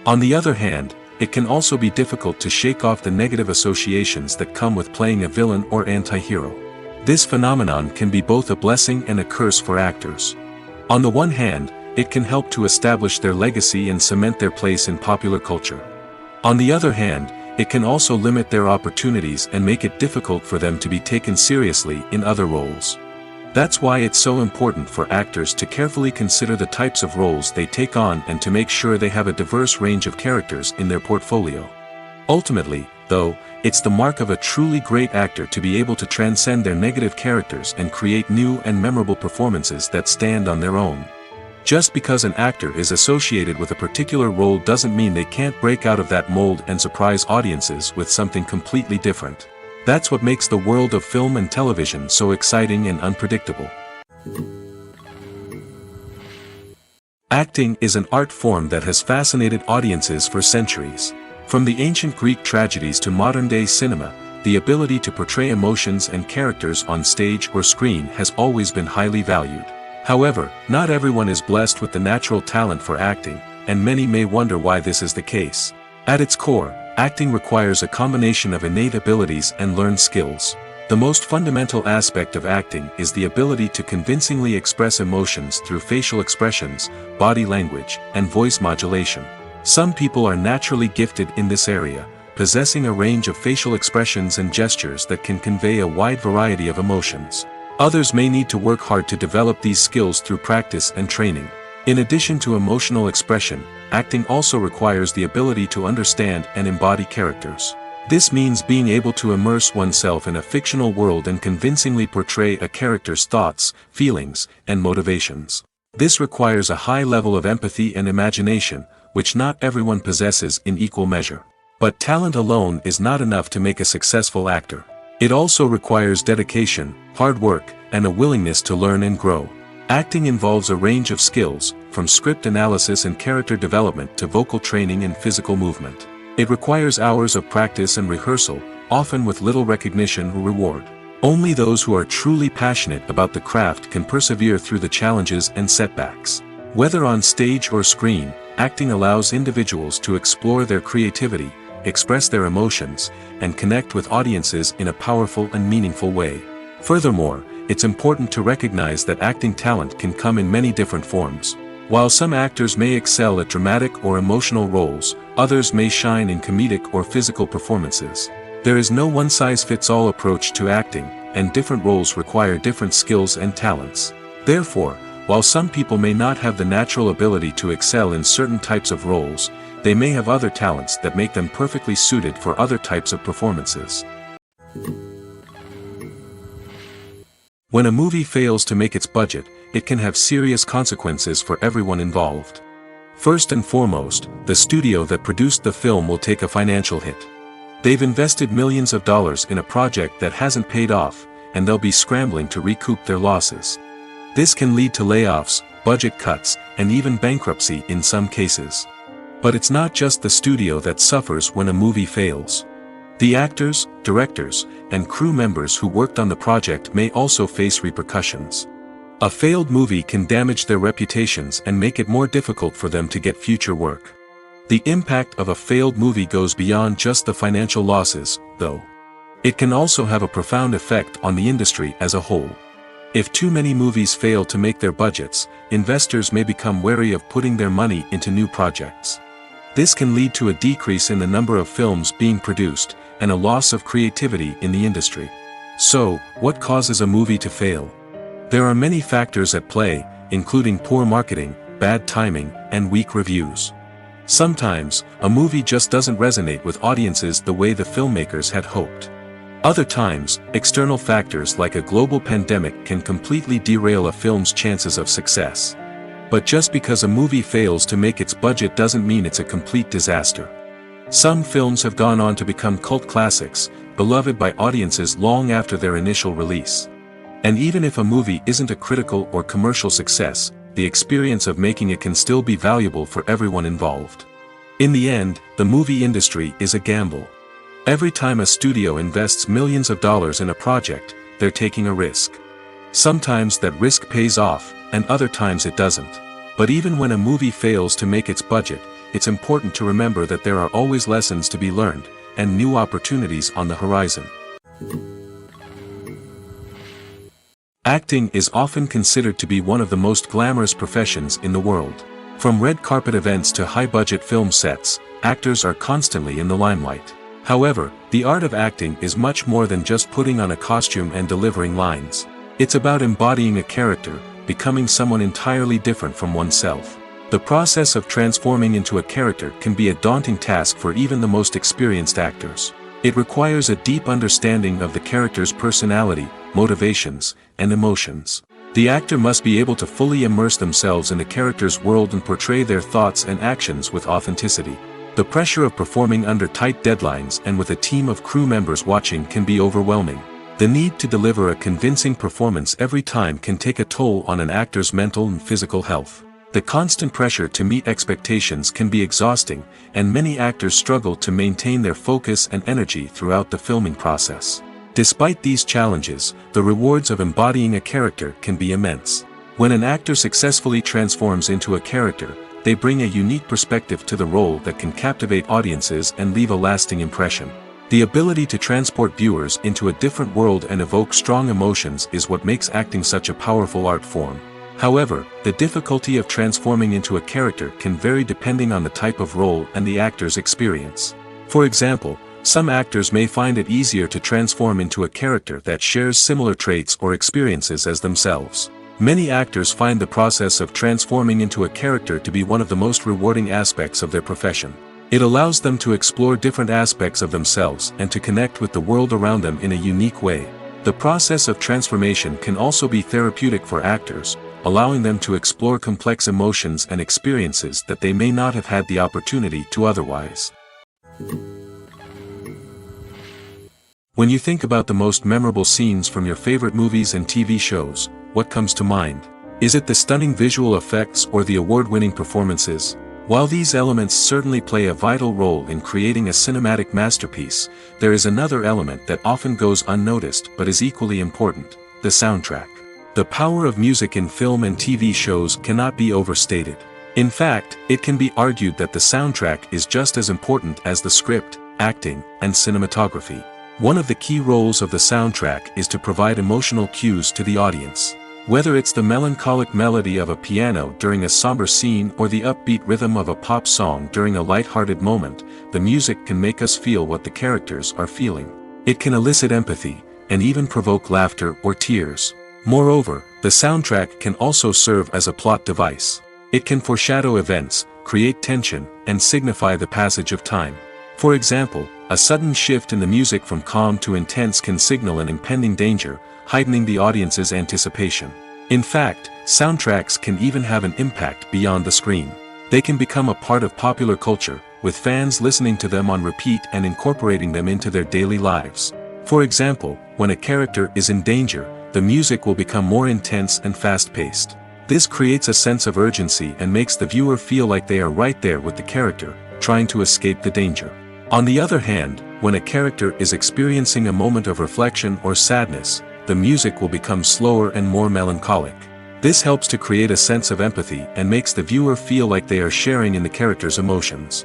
On the other hand, it can also be difficult to shake off the negative associations that come with playing a villain or anti-hero. This phenomenon can be both a blessing and a curse for actors. On the one hand, it can help to establish their legacy and cement their place in popular culture. On the other hand, it can also limit their opportunities and make it difficult for them to be taken seriously in other roles. That's why it's so important for actors to carefully consider the types of roles they take on and to make sure they have a diverse range of characters in their portfolio. Ultimately, though, it's the mark of a truly great actor to be able to transcend their negative characters and create new and memorable performances that stand on their own. Just because an actor is associated with a particular role doesn't mean they can't break out of that mold and surprise audiences with something completely different. That's what makes the world of film and television so exciting and unpredictable. Acting is an art form that has fascinated audiences for centuries. From the ancient Greek tragedies to modern-day cinema, the ability to portray emotions and characters on stage or screen has always been highly valued. However, not everyone is blessed with the natural talent for acting, and many may wonder why this is the case. At its core, acting requires a combination of innate abilities and learned skills. The most fundamental aspect of acting is the ability to convincingly express emotions through facial expressions, body language, and voice modulation. Some people are naturally gifted in this area, possessing a range of facial expressions and gestures that can convey a wide variety of emotions. Others may need to work hard to develop these skills through practice and training. In addition to emotional expression, acting also requires the ability to understand and embody characters. This means being able to immerse oneself in a fictional world and convincingly portray a character's thoughts, feelings, and motivations. This requires a high level of empathy and imagination, which not everyone possesses in equal measure. But talent alone is not enough to make a successful actor. It also requires dedication, hard work, and a willingness to learn and grow. Acting involves a range of skills, from script analysis and character development to vocal training and physical movement. It requires hours of practice and rehearsal, often with little recognition or reward. Only those who are truly passionate about the craft can persevere through the challenges and setbacks. Whether on stage or screen, acting allows individuals to explore their creativity, express their emotions, and connect with audiences in a powerful and meaningful way. Furthermore, it's important to recognize that acting talent can come in many different forms. While some actors may excel at dramatic or emotional roles, others may shine in comedic or physical performances. There is no one-size-fits-all approach to acting, and different roles require different skills and talents. Therefore, while some people may not have the natural ability to excel in certain types of roles, they may have other talents that make them perfectly suited for other types of performances. When a movie fails to make its budget, it can have serious consequences for everyone involved. First and foremost, the studio that produced the film will take a financial hit. They've invested millions of dollars in a project that hasn't paid off, and they'll be scrambling to recoup their losses. This can lead to layoffs, budget cuts, and even bankruptcy in some cases. But it's not just the studio that suffers when a movie fails. The actors, directors, and crew members who worked on the project may also face repercussions. A failed movie can damage their reputations and make it more difficult for them to get future work. The impact of a failed movie goes beyond just the financial losses, though. It can also have a profound effect on the industry as a whole. If too many movies fail to make their budgets, investors may become wary of putting their money into new projects. This can lead to a decrease in the number of films being produced, and a loss of creativity in the industry. So, what causes a movie to fail? There are many factors at play, including poor marketing, bad timing, and weak reviews. Sometimes, a movie just doesn't resonate with audiences the way the filmmakers had hoped. Other times, external factors like a global pandemic can completely derail a film's chances of success. But just because a movie fails to make its budget doesn't mean it's a complete disaster. Some films have gone on to become cult classics, beloved by audiences long after their initial release. And even if a movie isn't a critical or commercial success, the experience of making it can still be valuable for everyone involved. In the end, the movie industry is a gamble. Every time a studio invests millions of dollars in a project, they're taking a risk. Sometimes that risk pays off, and other times it doesn't. But even when a movie fails to make its budget, it's important to remember that there are always lessons to be learned, and new opportunities on the horizon. Acting is often considered to be one of the most glamorous professions in the world. From red carpet events to high-budget film sets, actors are constantly in the limelight. However, the art of acting is much more than just putting on a costume and delivering lines. It's about embodying a character, becoming someone entirely different from oneself. The process of transforming into a character can be a daunting task for even the most experienced actors. It requires a deep understanding of the character's personality, motivations, and emotions. The actor must be able to fully immerse themselves in the character's world and portray their thoughts and actions with authenticity. The pressure of performing under tight deadlines and with a team of crew members watching can be overwhelming. The need to deliver a convincing performance every time can take a toll on an actor's mental and physical health. The constant pressure to meet expectations can be exhausting, and many actors struggle to maintain their focus and energy throughout the filming process. Despite these challenges, the rewards of embodying a character can be immense. When an actor successfully transforms into a character, they bring a unique perspective to the role that can captivate audiences and leave a lasting impression. The ability to transport viewers into a different world and evoke strong emotions is what makes acting such a powerful art form. However, the difficulty of transforming into a character can vary depending on the type of role and the actor's experience. For example, some actors may find it easier to transform into a character that shares similar traits or experiences as themselves. Many actors find the process of transforming into a character to be one of the most rewarding aspects of their profession. It allows them to explore different aspects of themselves and to connect with the world around them in a unique way. The process of transformation can also be therapeutic for actors, allowing them to explore complex emotions and experiences that they may not have had the opportunity to otherwise. When you think about the most memorable scenes from your favorite movies and TV shows, what comes to mind? Is it the stunning visual effects or the award-winning performances? While these elements certainly play a vital role in creating a cinematic masterpiece, there is another element that often goes unnoticed but is equally important: the soundtrack. The power of music in film and TV shows cannot be overstated. In fact, it can be argued that the soundtrack is just as important as the script, acting, and cinematography. One of the key roles of the soundtrack is to provide emotional cues to the audience. Whether it's the melancholic melody of a piano during a somber scene or the upbeat rhythm of a pop song during a light-hearted moment, the music can make us feel what the characters are feeling. It can elicit empathy, and even provoke laughter or tears. Moreover, the soundtrack can also serve as a plot device. It can foreshadow events, create tension, and signify the passage of time. For example, a sudden shift in the music from calm to intense can signal an impending danger, heightening the audience's anticipation. In fact, soundtracks can even have an impact beyond the screen. They can become a part of popular culture, with fans listening to them on repeat and incorporating them into their daily lives. For example, when a character is in danger, the music will become more intense and fast-paced. This creates a sense of urgency and makes the viewer feel like they are right there with the character, trying to escape the danger. On the other hand, when a character is experiencing a moment of reflection or sadness, the music will become slower and more melancholic. This helps to create a sense of empathy and makes the viewer feel like they are sharing in the character's emotions.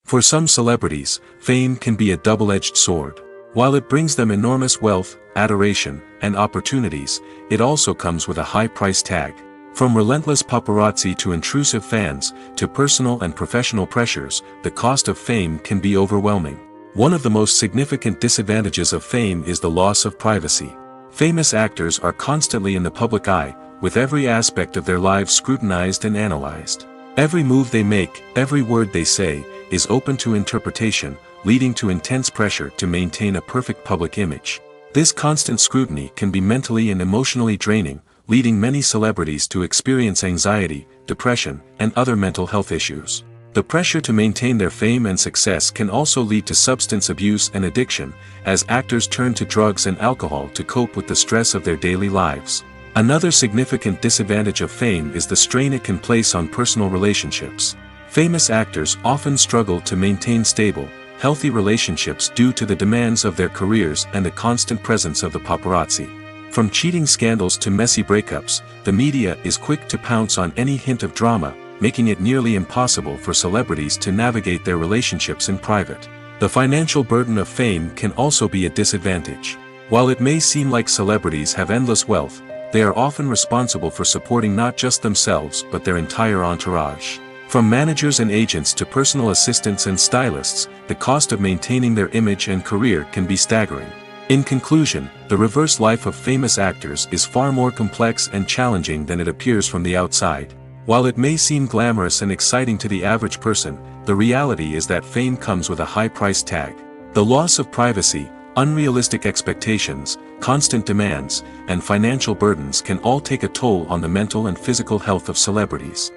For some celebrities, fame can be a double-edged sword. While it brings them enormous wealth, adoration, and opportunities, it also comes with a high price tag. From relentless paparazzi to intrusive fans, to personal and professional pressures, the cost of fame can be overwhelming. One of the most significant disadvantages of fame is the loss of privacy. Famous actors are constantly in the public eye, with every aspect of their lives scrutinized and analyzed. Every move they make, every word they say, is open to interpretation, leading to intense pressure to maintain a perfect public image. This constant scrutiny can be mentally and emotionally draining, leading many celebrities to experience anxiety, depression, and other mental health issues. The pressure to maintain their fame and success can also lead to substance abuse and addiction, as actors turn to drugs and alcohol to cope with the stress of their daily lives. Another significant disadvantage of fame is the strain it can place on personal relationships. Famous actors often struggle to maintain stable, healthy relationships due to the demands of their careers and the constant presence of the paparazzi. From cheating scandals to messy breakups, the media is quick to pounce on any hint of drama, making it nearly impossible for celebrities to navigate their relationships in private. The financial burden of fame can also be a disadvantage. While it may seem like celebrities have endless wealth, they are often responsible for supporting not just themselves but their entire entourage. From managers and agents to personal assistants and stylists, the cost of maintaining their image and career can be staggering. In conclusion, the reverse life of famous actors is far more complex and challenging than it appears from the outside. While it may seem glamorous and exciting to the average person, the reality is that fame comes with a high price tag. The loss of privacy, unrealistic expectations, constant demands, and financial burdens can all take a toll on the mental and physical health of celebrities.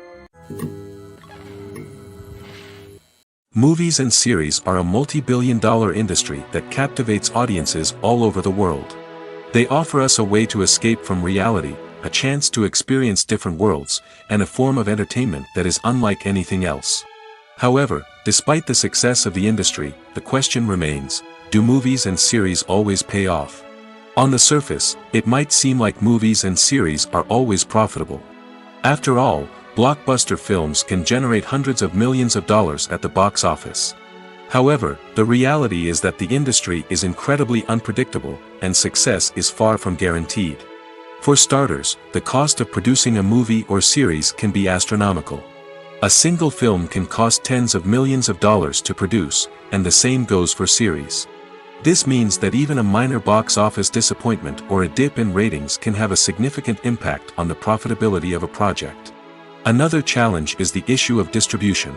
Movies and series are a multi-billion-dollar industry that captivates audiences all over the world. They offer us a way to escape from reality, a chance to experience different worlds, and a form of entertainment that is unlike anything else. However, despite the success of the industry, the question remains, do movies and series always pay off? On the surface, it might seem like movies and series are always profitable. After all, blockbuster films can generate hundreds of millions of dollars at the box office. However, the reality is that the industry is incredibly unpredictable, and success is far from guaranteed. For starters, the cost of producing a movie or series can be astronomical. A single film can cost tens of millions of dollars to produce, and the same goes for series. This means that even a minor box office disappointment or a dip in ratings can have a significant impact on the profitability of a project. Another challenge is the issue of distribution.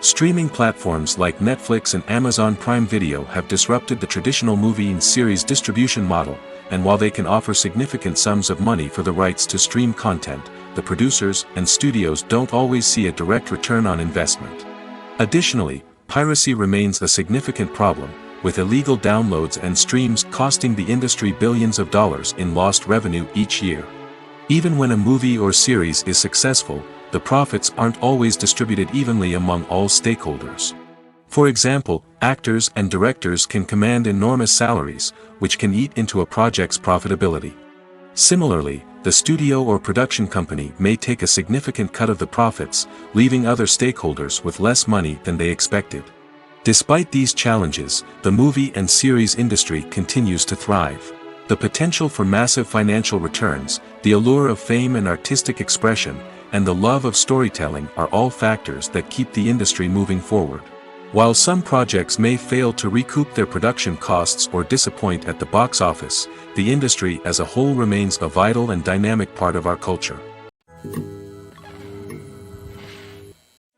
Streaming platforms like Netflix and Amazon Prime Video have disrupted the traditional movie and series distribution model, and while they can offer significant sums of money for the rights to stream content, the producers and studios don't always see a direct return on investment. Additionally, piracy remains a significant problem, with illegal downloads and streams costing the industry billions of dollars in lost revenue each year. Even when a movie or series is successful, the profits aren't always distributed evenly among all stakeholders. For example, actors and directors can command enormous salaries, which can eat into a project's profitability. Similarly, the studio or production company may take a significant cut of the profits, leaving other stakeholders with less money than they expected. Despite these challenges, the movie and series industry continues to thrive. The potential for massive financial returns, the allure of fame and artistic expression, and the love of storytelling are all factors that keep the industry moving forward. While some projects may fail to recoup their production costs or disappoint at the box office, the industry as a whole remains a vital and dynamic part of our culture.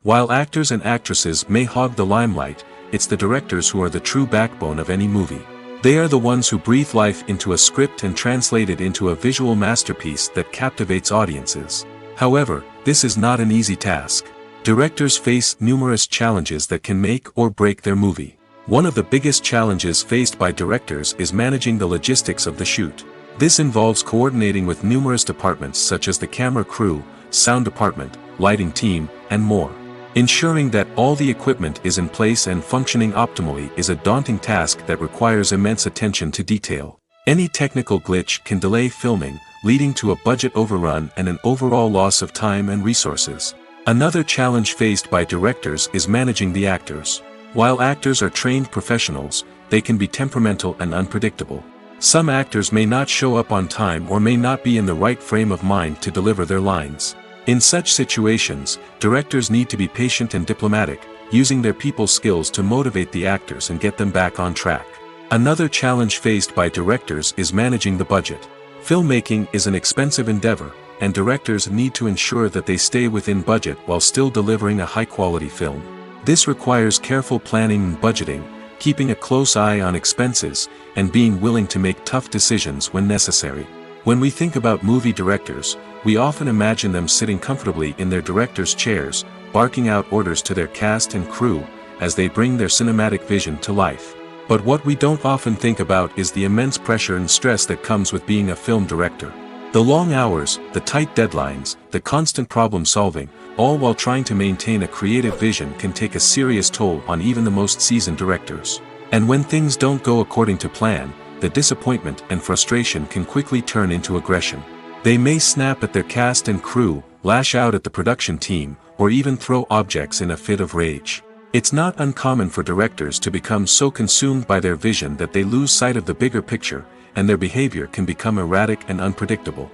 While actors and actresses may hog the limelight, it's the directors who are the true backbone of any movie. They are the ones who breathe life into a script and translate it into a visual masterpiece that captivates audiences. However, this is not an easy task. Directors face numerous challenges that can make or break their movie. One of the biggest challenges faced by directors is managing the logistics of the shoot. This involves coordinating with numerous departments such as the camera crew, sound department, lighting team, and more. Ensuring that all the equipment is in place and functioning optimally is a daunting task that requires immense attention to detail. Any technical glitch can delay filming, leading to a budget overrun and an overall loss of time and resources. Another challenge faced by directors is managing the actors. While actors are trained professionals, they can be temperamental and unpredictable. Some actors may not show up on time or may not be in the right frame of mind to deliver their lines. In such situations, directors need to be patient and diplomatic, using their people skills to motivate the actors and get them back on track. Another challenge faced by directors is managing the budget. Filmmaking is an expensive endeavor, and directors need to ensure that they stay within budget while still delivering a high-quality film. This requires careful planning and budgeting, keeping a close eye on expenses, and being willing to make tough decisions when necessary. When we think about movie directors, we often imagine them sitting comfortably in their director's chairs, barking out orders to their cast and crew, as they bring their cinematic vision to life. But what we don't often think about is the immense pressure and stress that comes with being a film director. The long hours, the tight deadlines, the constant problem solving, all while trying to maintain a creative vision can take a serious toll on even the most seasoned directors. And when things don't go according to plan, the disappointment and frustration can quickly turn into aggression. They may snap at their cast and crew, lash out at the production team, or even throw objects in a fit of rage. It's not uncommon for directors to become so consumed by their vision that they lose sight of the bigger picture, and their behavior can become erratic and unpredictable.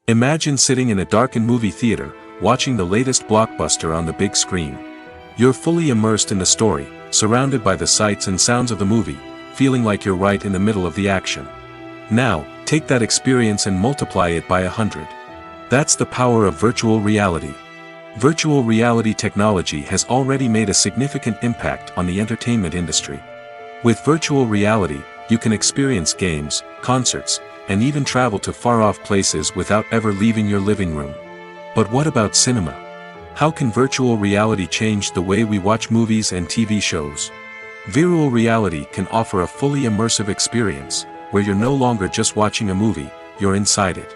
Imagine sitting in a darkened movie theater, watching the latest blockbuster on the big screen. You're fully immersed in the story, surrounded by the sights and sounds of the movie, feeling like you're right in the middle of the action. Now, take that experience and multiply it by 100. That's the power of virtual reality. Virtual reality technology has already made a significant impact on the entertainment industry. With virtual reality, you can experience games, concerts, and even travel to far-off places without ever leaving your living room. But what about cinema? How can virtual reality change the way we watch movies and TV shows? Virtual reality can offer a fully immersive experience, where you're no longer just watching a movie, you're inside it.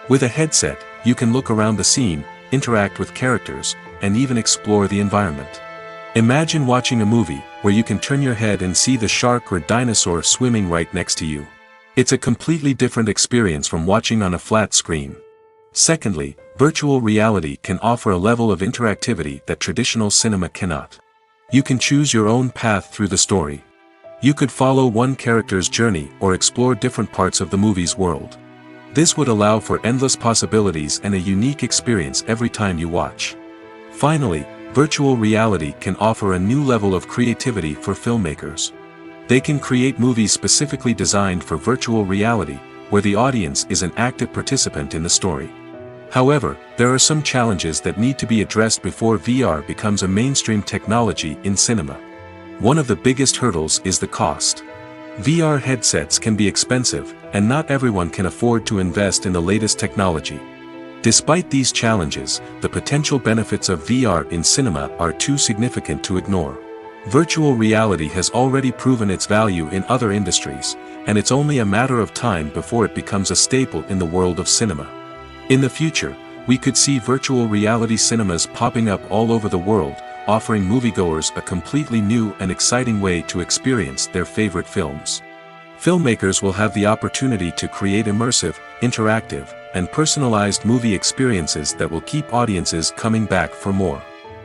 With a headset, you can look around the scene, interact with characters, and even explore the environment. Imagine watching a movie where you can turn your head and see the shark or dinosaur swimming right next to you. It's a completely different experience from watching on a flat screen. Secondly, virtual reality can offer a level of interactivity that traditional cinema cannot. You can choose your own path through the story. You could follow one character's journey or explore different parts of the movie's world. This would allow for endless possibilities and a unique experience every time you watch. Finally, virtual reality can offer a new level of creativity for filmmakers. They can create movies specifically designed for virtual reality, where the audience is an active participant in the story. However, there are some challenges that need to be addressed before VR becomes a mainstream technology in cinema. One of the biggest hurdles is the cost. VR headsets can be expensive, and not everyone can afford to invest in the latest technology. Despite these challenges, the potential benefits of VR in cinema are too significant to ignore. Virtual reality has already proven its value in other industries, and it's only a matter of time before it becomes a staple in the world of cinema. In the future, we could see virtual reality cinemas popping up all over the world, offering moviegoers a completely new and exciting way to experience their favorite films. Filmmakers will have the opportunity to create immersive, interactive, and personalized movie experiences that will keep audiences coming back for more.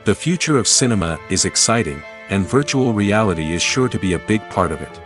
The future of cinema is exciting, and virtual reality is sure to be a big part of it.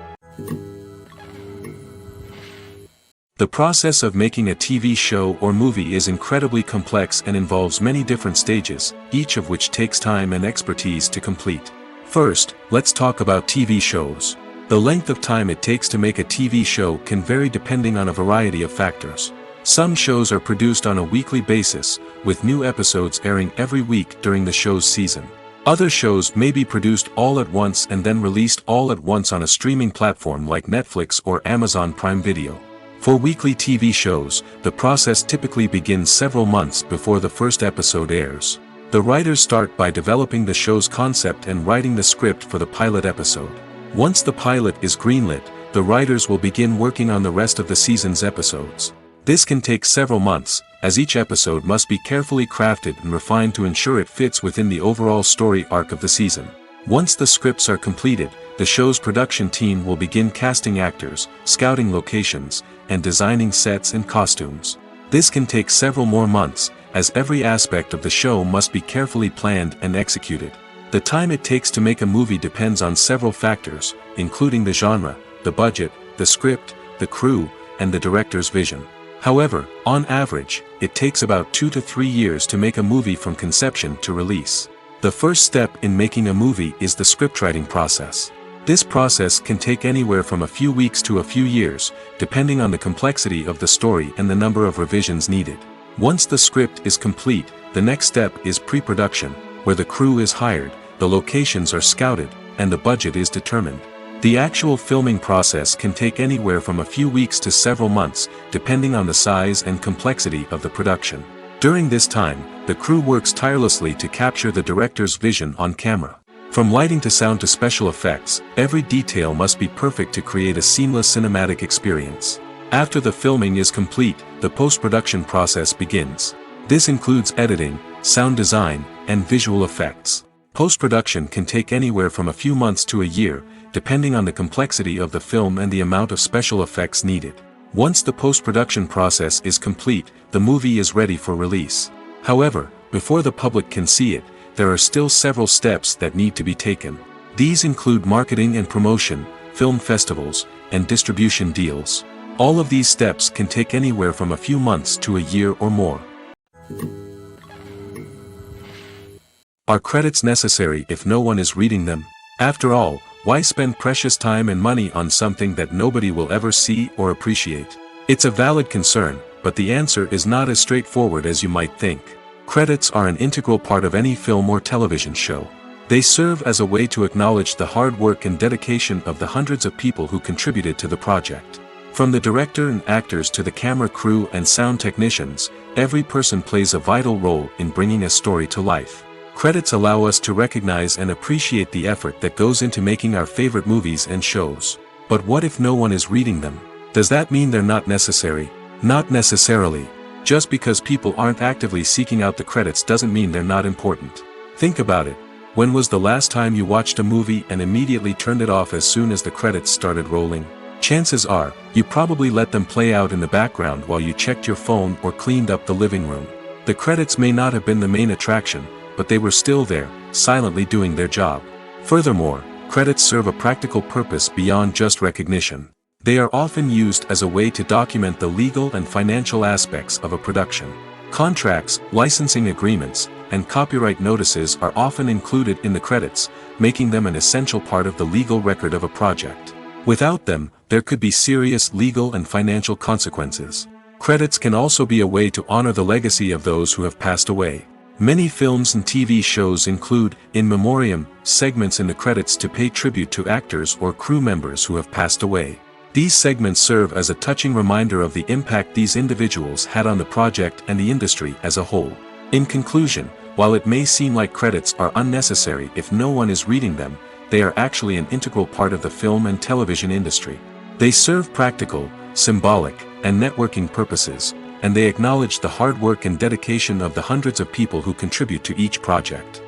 The process of making a TV show or movie is incredibly complex and involves many different stages, each of which takes time and expertise to complete. First, let's talk about TV shows. The length of time it takes to make a TV show can vary depending on a variety of factors. Some shows are produced on a weekly basis, with new episodes airing every week during the show's season. Other shows may be produced all at once and then released all at once on a streaming platform like Netflix or Amazon Prime Video. For weekly TV shows, the process typically begins several months before the first episode airs. The writers start by developing the show's concept and writing the script for the pilot episode. Once the pilot is greenlit, the writers will begin working on the rest of the season's episodes. This can take several months, as each episode must be carefully crafted and refined to ensure it fits within the overall story arc of the season. Once the scripts are completed, the show's production team will begin casting actors, scouting locations, and designing sets and costumes. This can take several more months, as every aspect of the show must be carefully planned and executed. The time it takes to make a movie depends on several factors, including the genre, the budget, the script, the crew, and the director's vision. However, on average, it takes about 2 to 3 years to make a movie from conception to release. The first step in making a movie is the scriptwriting process. This process can take anywhere from a few weeks to a few years, depending on the complexity of the story and the number of revisions needed. Once the script is complete, the next step is pre-production, where the crew is hired, the locations are scouted, and the budget is determined. The actual filming process can take anywhere from a few weeks to several months, depending on the size and complexity of the production. During this time, the crew works tirelessly to capture the director's vision on camera. From lighting to sound to special effects, every detail must be perfect to create a seamless cinematic experience. After the filming is complete, the post-production process begins. This includes editing, sound design, and visual effects. Post-production can take anywhere from a few months to a year, depending on the complexity of the film and the amount of special effects needed. Once the post-production process is complete, the movie is ready for release. However, before the public can see it, there are still several steps that need to be taken. These include marketing and promotion, film festivals, and distribution deals. All of these steps can take anywhere from a few months to a year or more. Are credits necessary if no one is reading them? After all, why spend precious time and money on something that nobody will ever see or appreciate? It's a valid concern, but the answer is not as straightforward as you might think. Credits are an integral part of any film or television show. They serve as a way to acknowledge the hard work and dedication of the hundreds of people who contributed to the project. From the director and actors to the camera crew and sound technicians, every person plays a vital role in bringing a story to life. Credits allow us to recognize and appreciate the effort that goes into making our favorite movies and shows. But what if no one is reading them? Does that mean they're not necessary? Not necessarily. Just because people aren't actively seeking out the credits doesn't mean they're not important. Think about it. When was the last time you watched a movie and immediately turned it off as soon as the credits started rolling? Chances are, you probably let them play out in the background while you checked your phone or cleaned up the living room. The credits may not have been the main attraction, but they were still there, silently doing their job. Furthermore, credits serve a practical purpose beyond just recognition. They are often used as a way to document the legal and financial aspects of a production. Contracts, licensing agreements, and copyright notices are often included in the credits, making them an essential part of the legal record of a project. Without them, there could be serious legal and financial consequences. Credits can also be a way to honor the legacy of those who have passed away. Many films and TV shows include, in memoriam, segments in the credits to pay tribute to actors or crew members who have passed away. These segments serve as a touching reminder of the impact these individuals had on the project and the industry as a whole. In conclusion, while it may seem like credits are unnecessary if no one is reading them, they are actually an integral part of the film and television industry. They serve practical, symbolic, and networking purposes, and they acknowledge the hard work and dedication of the hundreds of people who contribute to each project.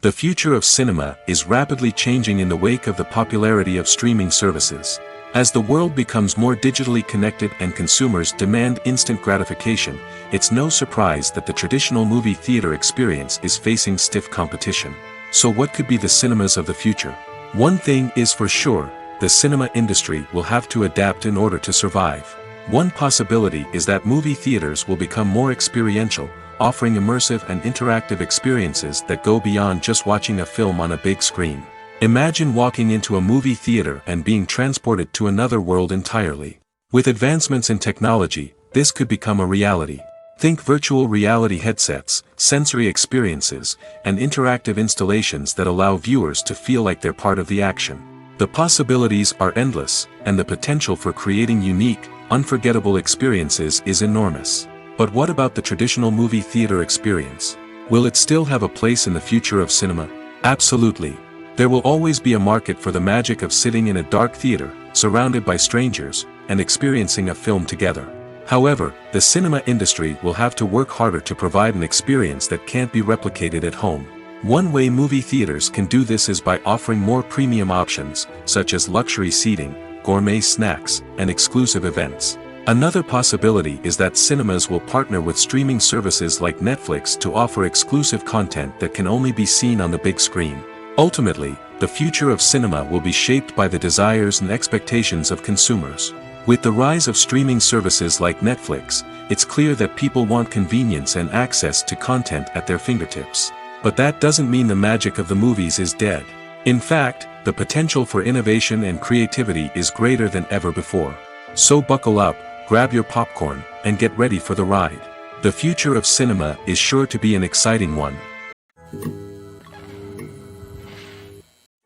The future of cinema is rapidly changing in the wake of the popularity of streaming services. As the world becomes more digitally connected and consumers demand instant gratification, it's no surprise that the traditional movie theater experience is facing stiff competition. So what could be the cinemas of the future? One thing is for sure, the cinema industry will have to adapt in order to survive. One possibility is that movie theaters will become more experiential, offering immersive and interactive experiences that go beyond just watching a film on a big screen. Imagine walking into a movie theater and being transported to another world entirely. With advancements in technology, this could become a reality. Think virtual reality headsets, sensory experiences, and interactive installations that allow viewers to feel like they're part of the action. The possibilities are endless, and the potential for creating unique, unforgettable experiences is enormous. But what about the traditional movie theater experience? Will it still have a place in the future of cinema? Absolutely. There will always be a market for the magic of sitting in a dark theater, surrounded by strangers, and experiencing a film together. However, the cinema industry will have to work harder to provide an experience that can't be replicated at home. One way movie theaters can do this is by offering more premium options, such as luxury seating, gourmet snacks, and exclusive events. Another possibility is that cinemas will partner with streaming services like Netflix to offer exclusive content that can only be seen on the big screen. Ultimately, the future of cinema will be shaped by the desires and expectations of consumers. With the rise of streaming services like Netflix, it's clear that people want convenience and access to content at their fingertips. But that doesn't mean the magic of the movies is dead. In fact, the potential for innovation and creativity is greater than ever before. So buckle up, grab your popcorn, and get ready for the ride. The future of cinema is sure to be an exciting one.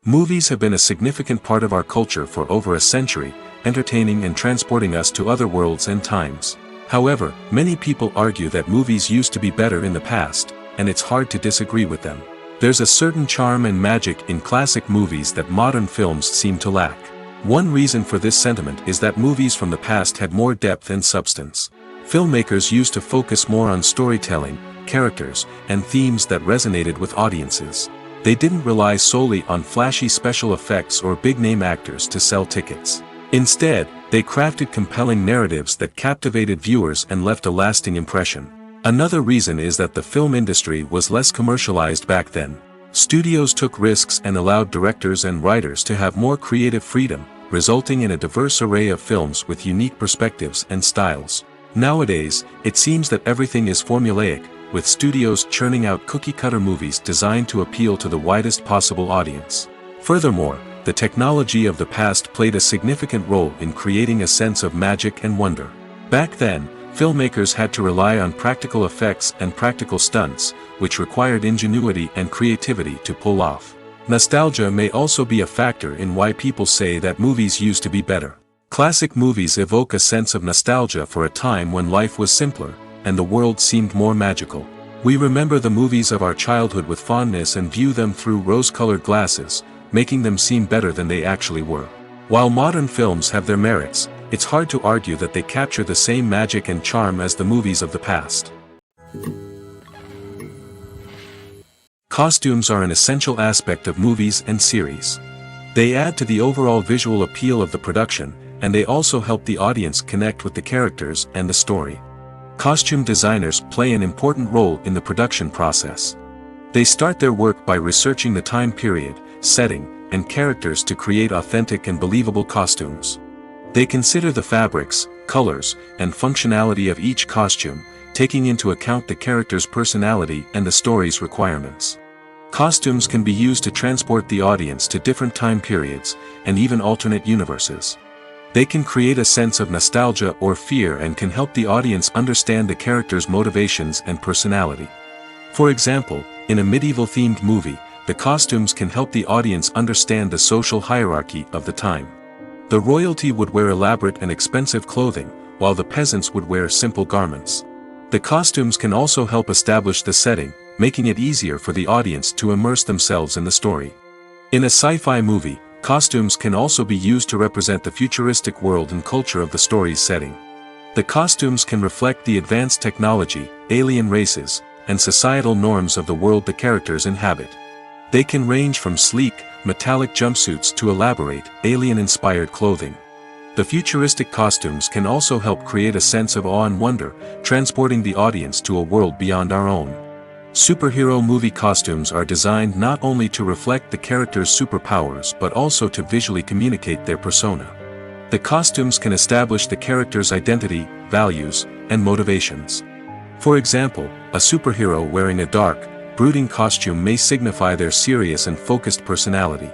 Movies have been a significant part of our culture for over a century, entertaining and transporting us to other worlds and times. However, many people argue that movies used to be better in the past, and it's hard to disagree with them. There's a certain charm and magic in classic movies that modern films seem to lack. One reason for this sentiment is that movies from the past had more depth and substance. Filmmakers used to focus more on storytelling, characters, and themes that resonated with audiences. They didn't rely solely on flashy special effects or big-name actors to sell tickets. Instead, they crafted compelling narratives that captivated viewers and left a lasting impression. Another reason is that the film industry was less commercialized back then. Studios took risks and allowed directors and writers to have more creative freedom, resulting in a diverse array of films with unique perspectives and styles. Nowadays, it seems that everything is formulaic, with studios churning out cookie-cutter movies designed to appeal to the widest possible audience. Furthermore, the technology of the past played a significant role in creating a sense of magic and wonder. Back then, filmmakers had to rely on practical effects and practical stunts, which required ingenuity and creativity to pull off. Nostalgia may also be a factor in why people say that movies used to be better. Classic movies evoke a sense of nostalgia for a time when life was simpler, and the world seemed more magical. We remember the movies of our childhood with fondness and view them through rose-colored glasses, making them seem better than they actually were. While modern films have their merits, it's hard to argue that they capture the same magic and charm as the movies of the past. Costumes are an essential aspect of movies and series. They add to the overall visual appeal of the production, and they also help the audience connect with the characters and the story. Costume designers play an important role in the production process. They start their work by researching the time period, setting, and characters to create authentic and believable costumes. They consider the fabrics, colors, and functionality of each costume, taking into account the character's personality and the story's requirements. Costumes can be used to transport the audience to different time periods, and even alternate universes. They can create a sense of nostalgia or fear and can help the audience understand the character's motivations and personality. For example, in a medieval-themed movie, the costumes can help the audience understand the social hierarchy of the time. The royalty would wear elaborate and expensive clothing, while the peasants would wear simple garments. The costumes can also help establish the setting, making it easier for the audience to immerse themselves in the story. In a sci-fi movie, costumes can also be used to represent the futuristic world and culture of the story's setting. The costumes can reflect the advanced technology, alien races, and societal norms of the world the characters inhabit. They can range from sleek, metallic jumpsuits to elaborate, alien-inspired clothing. The futuristic costumes can also help create a sense of awe and wonder, transporting the audience to a world beyond our own. Superhero movie costumes are designed not only to reflect the character's superpowers but also to visually communicate their persona. The costumes can establish the character's identity, values, and motivations. For example, a superhero wearing a dark, brooding costume may signify their serious and focused personality.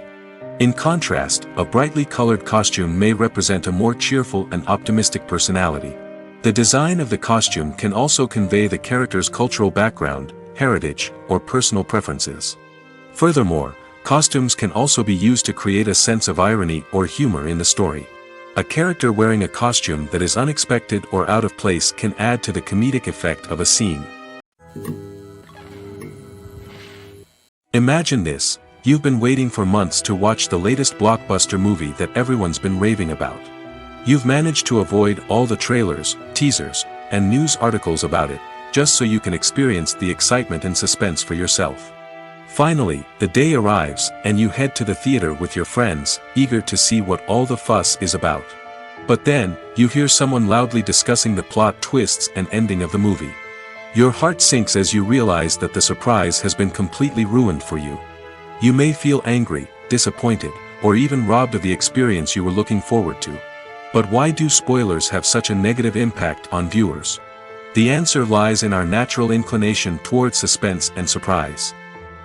In contrast, a brightly colored costume may represent a more cheerful and optimistic personality. The design of the costume can also convey the character's cultural background, heritage, or personal preferences. Furthermore, costumes can also be used to create a sense of irony or humor in the story. A character wearing a costume that is unexpected or out of place can add to the comedic effect of a scene. Imagine this. You've been waiting for months to watch the latest blockbuster movie that everyone's been raving about. You've managed to avoid all the trailers, teasers, and news articles about it, just so you can experience the excitement and suspense for yourself. Finally, the day arrives, and you head to the theater with your friends, eager to see what all the fuss is about. But then, you hear someone loudly discussing the plot twists and ending of the movie. Your heart sinks as you realize that the surprise has been completely ruined for you. You may feel angry, disappointed, or even robbed of the experience you were looking forward to. But why do spoilers have such a negative impact on viewers? The answer lies in our natural inclination towards suspense and surprise.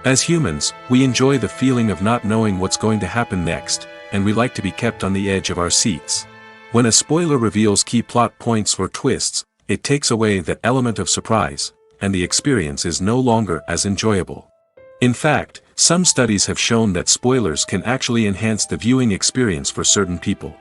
As humans, we enjoy the feeling of not knowing what's going to happen next, and we like to be kept on the edge of our seats. When a spoiler reveals key plot points or twists, it takes away that element of surprise, and the experience is no longer as enjoyable. In fact, some studies have shown that spoilers can actually enhance the viewing experience for certain people.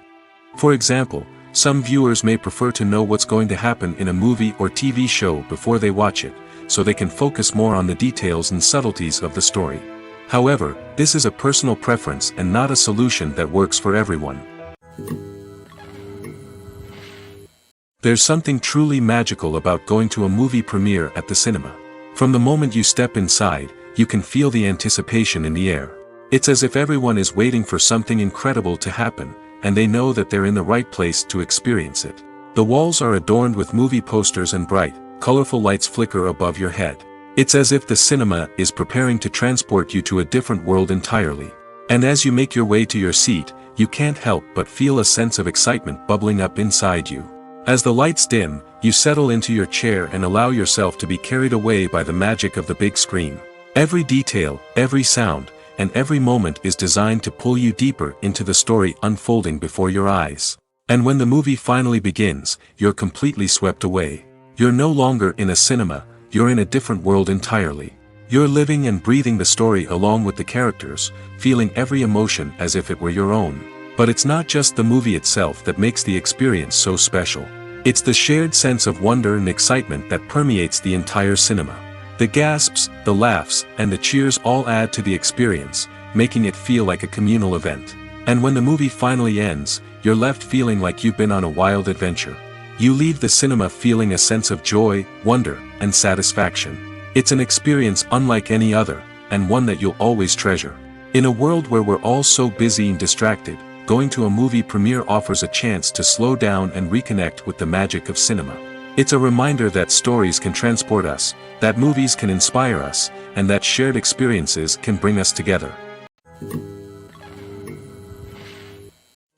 For example, some viewers may prefer to know what's going to happen in a movie or TV show before they watch it, so they can focus more on the details and subtleties of the story. However, this is a personal preference and not a solution that works for everyone. There's something truly magical about going to a movie premiere at the cinema. From the moment you step inside, you can feel the anticipation in the air. It's as if everyone is waiting for something incredible to happen, and they know that they're in the right place to experience it. The walls are adorned with movie posters and bright, colorful lights flicker above your head. It's as if the cinema is preparing to transport you to a different world entirely. And as you make your way to your seat, you can't help but feel a sense of excitement bubbling up inside you. As the lights dim, you settle into your chair and allow yourself to be carried away by the magic of the big screen. Every detail, every sound, and every moment is designed to pull you deeper into the story unfolding before your eyes. And when the movie finally begins, you're completely swept away. You're no longer in a cinema, you're in a different world entirely. You're living and breathing the story along with the characters, feeling every emotion as if it were your own. But it's not just the movie itself that makes the experience so special. It's the shared sense of wonder and excitement that permeates the entire cinema. The gasps, the laughs, and the cheers all add to the experience, making it feel like a communal event. And when the movie finally ends, you're left feeling like you've been on a wild adventure. You leave the cinema feeling a sense of joy, wonder, and satisfaction. It's an experience unlike any other, and one that you'll always treasure. In a world where we're all so busy and distracted, going to a movie premiere offers a chance to slow down and reconnect with the magic of cinema. It's a reminder that stories can transport us, that movies can inspire us, and that shared experiences can bring us together.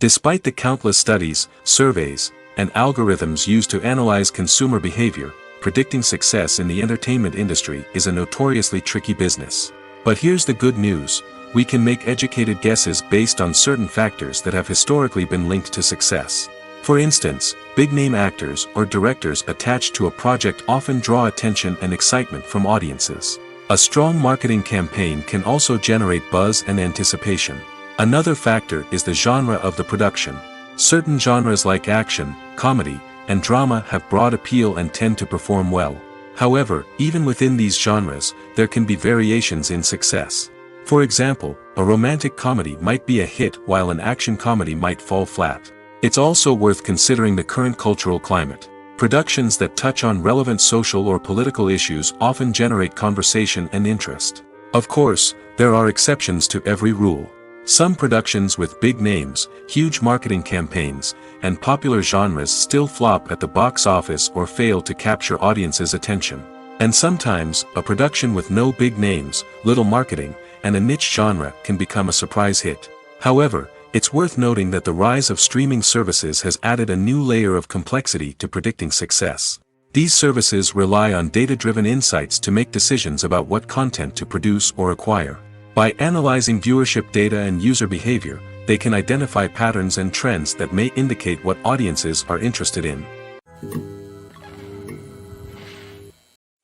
Despite the countless studies, surveys, and algorithms used to analyze consumer behavior, predicting success in the entertainment industry is a notoriously tricky business. But here's the good news: we can make educated guesses based on certain factors that have historically been linked to success. For instance, big-name actors or directors attached to a project often draw attention and excitement from audiences. A strong marketing campaign can also generate buzz and anticipation. Another factor is the genre of the production. Certain genres like action, comedy, and drama have broad appeal and tend to perform well. However, even within these genres, there can be variations in success. For example, a romantic comedy might be a hit while an action comedy might fall flat. It's also worth considering the current cultural climate. Productions that touch on relevant social or political issues often generate conversation and interest. Of course, there are exceptions to every rule. Some productions with big names, huge marketing campaigns, and popular genres still flop at the box office or fail to capture audiences' attention. And sometimes, a production with no big names, little marketing, and a niche genre can become a surprise hit. However, it's worth noting that the rise of streaming services has added a new layer of complexity to predicting success. These services rely on data-driven insights to make decisions about what content to produce or acquire. By analyzing viewership data and user behavior, they can identify patterns and trends that may indicate what audiences are interested in.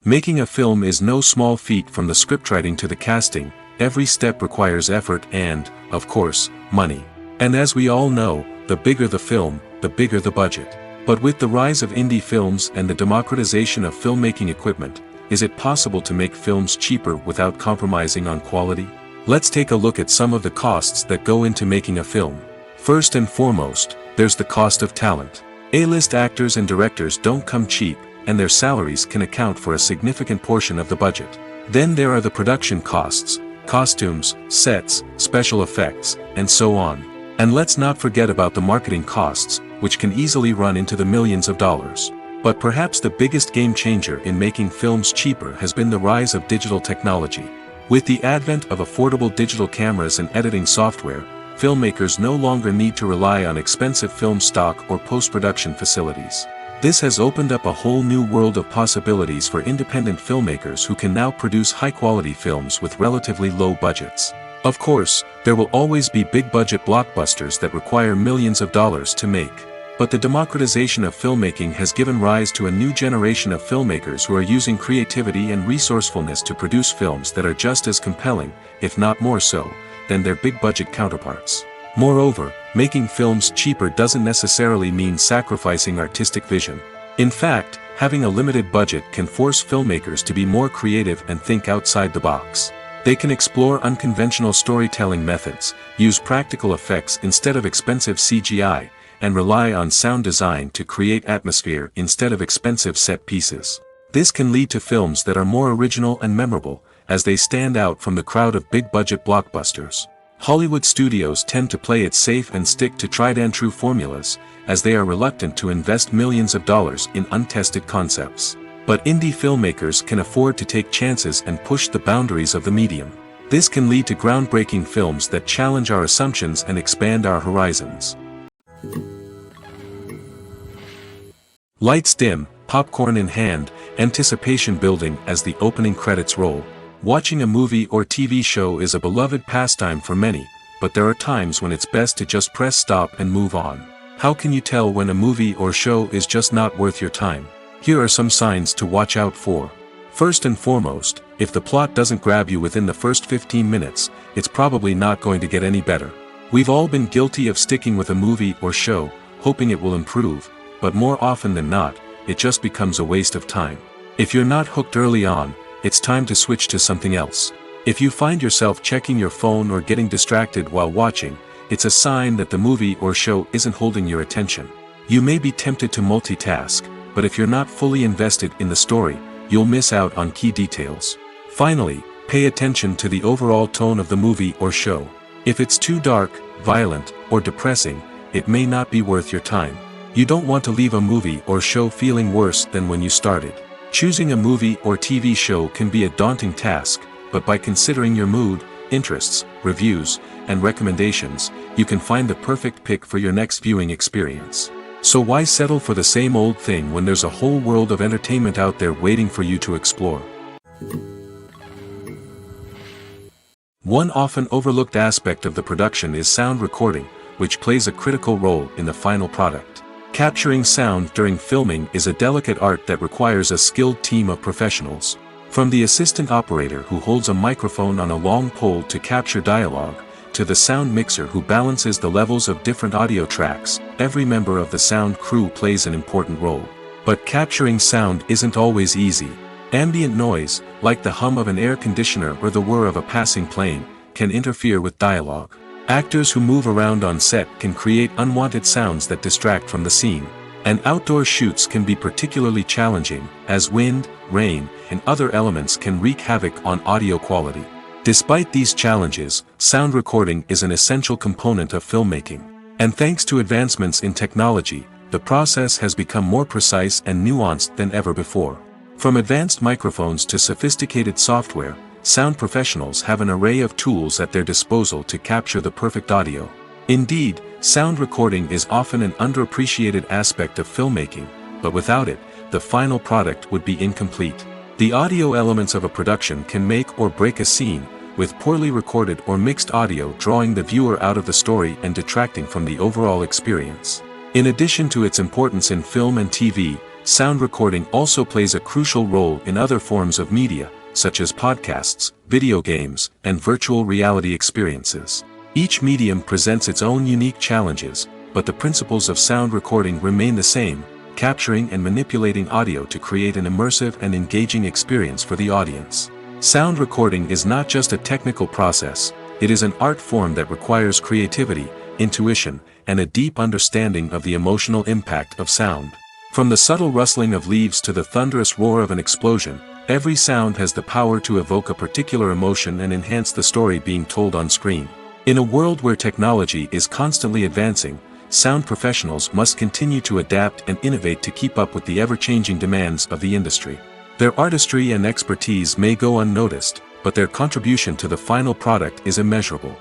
Making a film is no small feat. From the scriptwriting to the casting, every step requires effort and, of course, money. And as we all know, the bigger the film, the bigger the budget. But with the rise of indie films and the democratization of filmmaking equipment, is it possible to make films cheaper without compromising on quality? Let's take a look at some of the costs that go into making a film. First and foremost, there's the cost of talent. A-list actors and directors don't come cheap, and their salaries can account for a significant portion of the budget. Then there are the production costs, costumes, sets, special effects, and so on. And let's not forget about the marketing costs, which can easily run into the millions of dollars. But perhaps the biggest game changer in making films cheaper has been the rise of digital technology. With the advent of affordable digital cameras and editing software, filmmakers no longer need to rely on expensive film stock or post-production facilities. This has opened up a whole new world of possibilities for independent filmmakers who can now produce high-quality films with relatively low budgets. Of course, there will always be big-budget blockbusters that require millions of dollars to make. But the democratization of filmmaking has given rise to a new generation of filmmakers who are using creativity and resourcefulness to produce films that are just as compelling, if not more so, than their big-budget counterparts. Moreover, making films cheaper doesn't necessarily mean sacrificing artistic vision. In fact, having a limited budget can force filmmakers to be more creative and think outside the box. They can explore unconventional storytelling methods, use practical effects instead of expensive CGI, and rely on sound design to create atmosphere instead of expensive set pieces. This can lead to films that are more original and memorable, as they stand out from the crowd of big-budget blockbusters. Hollywood studios tend to play it safe and stick to tried-and-true formulas, as they are reluctant to invest millions of dollars in untested concepts. But indie filmmakers can afford to take chances and push the boundaries of the medium. This can lead to groundbreaking films that challenge our assumptions and expand our horizons. Lights dim, popcorn in hand, anticipation building as the opening credits roll. Watching a movie or TV show is a beloved pastime for many, but there are times when it's best to just press stop and move on. How can you tell when a movie or show is just not worth your time? Here are some signs to watch out for. First and foremost, if the plot doesn't grab you within the first 15 minutes, it's probably not going to get any better. We've all been guilty of sticking with a movie or show, hoping it will improve, but more often than not, it just becomes a waste of time. If you're not hooked early on, it's time to switch to something else. If you find yourself checking your phone or getting distracted while watching, it's a sign that the movie or show isn't holding your attention. You may be tempted to multitask, but if you're not fully invested in the story, you'll miss out on key details. Finally, pay attention to the overall tone of the movie or show. If it's too dark, violent, or depressing, it may not be worth your time. You don't want to leave a movie or show feeling worse than when you started. Choosing a movie or TV show can be a daunting task, but by considering your mood, interests, reviews, and recommendations, you can find the perfect pick for your next viewing experience. So why settle for the same old thing when there's a whole world of entertainment out there waiting for you to explore? One often overlooked aspect of the production is sound recording, which plays a critical role in the final product. Capturing sound during filming is a delicate art that requires a skilled team of professionals. From the assistant operator who holds a microphone on a long pole to capture dialogue, to the sound mixer who balances the levels of different audio tracks, every member of the sound crew plays an important role. But capturing sound isn't always easy. Ambient noise, like the hum of an air conditioner or the whir of a passing plane, can interfere with dialogue. Actors who move around on set can create unwanted sounds that distract from the scene. And outdoor shoots can be particularly challenging, as wind, rain, and other elements can wreak havoc on audio quality. Despite these challenges, sound recording is an essential component of filmmaking. And thanks to advancements in technology, the process has become more precise and nuanced than ever before. From advanced microphones to sophisticated software, sound professionals have an array of tools at their disposal to capture the perfect audio. Indeed, sound recording is often an underappreciated aspect of filmmaking, but without it, the final product would be incomplete. The audio elements of a production can make or break a scene, with poorly recorded or mixed audio drawing the viewer out of the story and detracting from the overall experience. In addition to its importance in film and TV, sound recording also plays a crucial role in other forms of media, such as podcasts, video games, and virtual reality experiences. Each medium presents its own unique challenges, but the principles of sound recording remain the same, capturing and manipulating audio to create an immersive and engaging experience for the audience. Sound recording is not just a technical process, it is an art form that requires creativity, intuition, and a deep understanding of the emotional impact of sound. From the subtle rustling of leaves to the thunderous roar of an explosion, every sound has the power to evoke a particular emotion and enhance the story being told on screen. In a world where technology is constantly advancing, sound professionals must continue to adapt and innovate to keep up with the ever-changing demands of the industry. Their artistry and expertise may go unnoticed, but their contribution to the final product is immeasurable.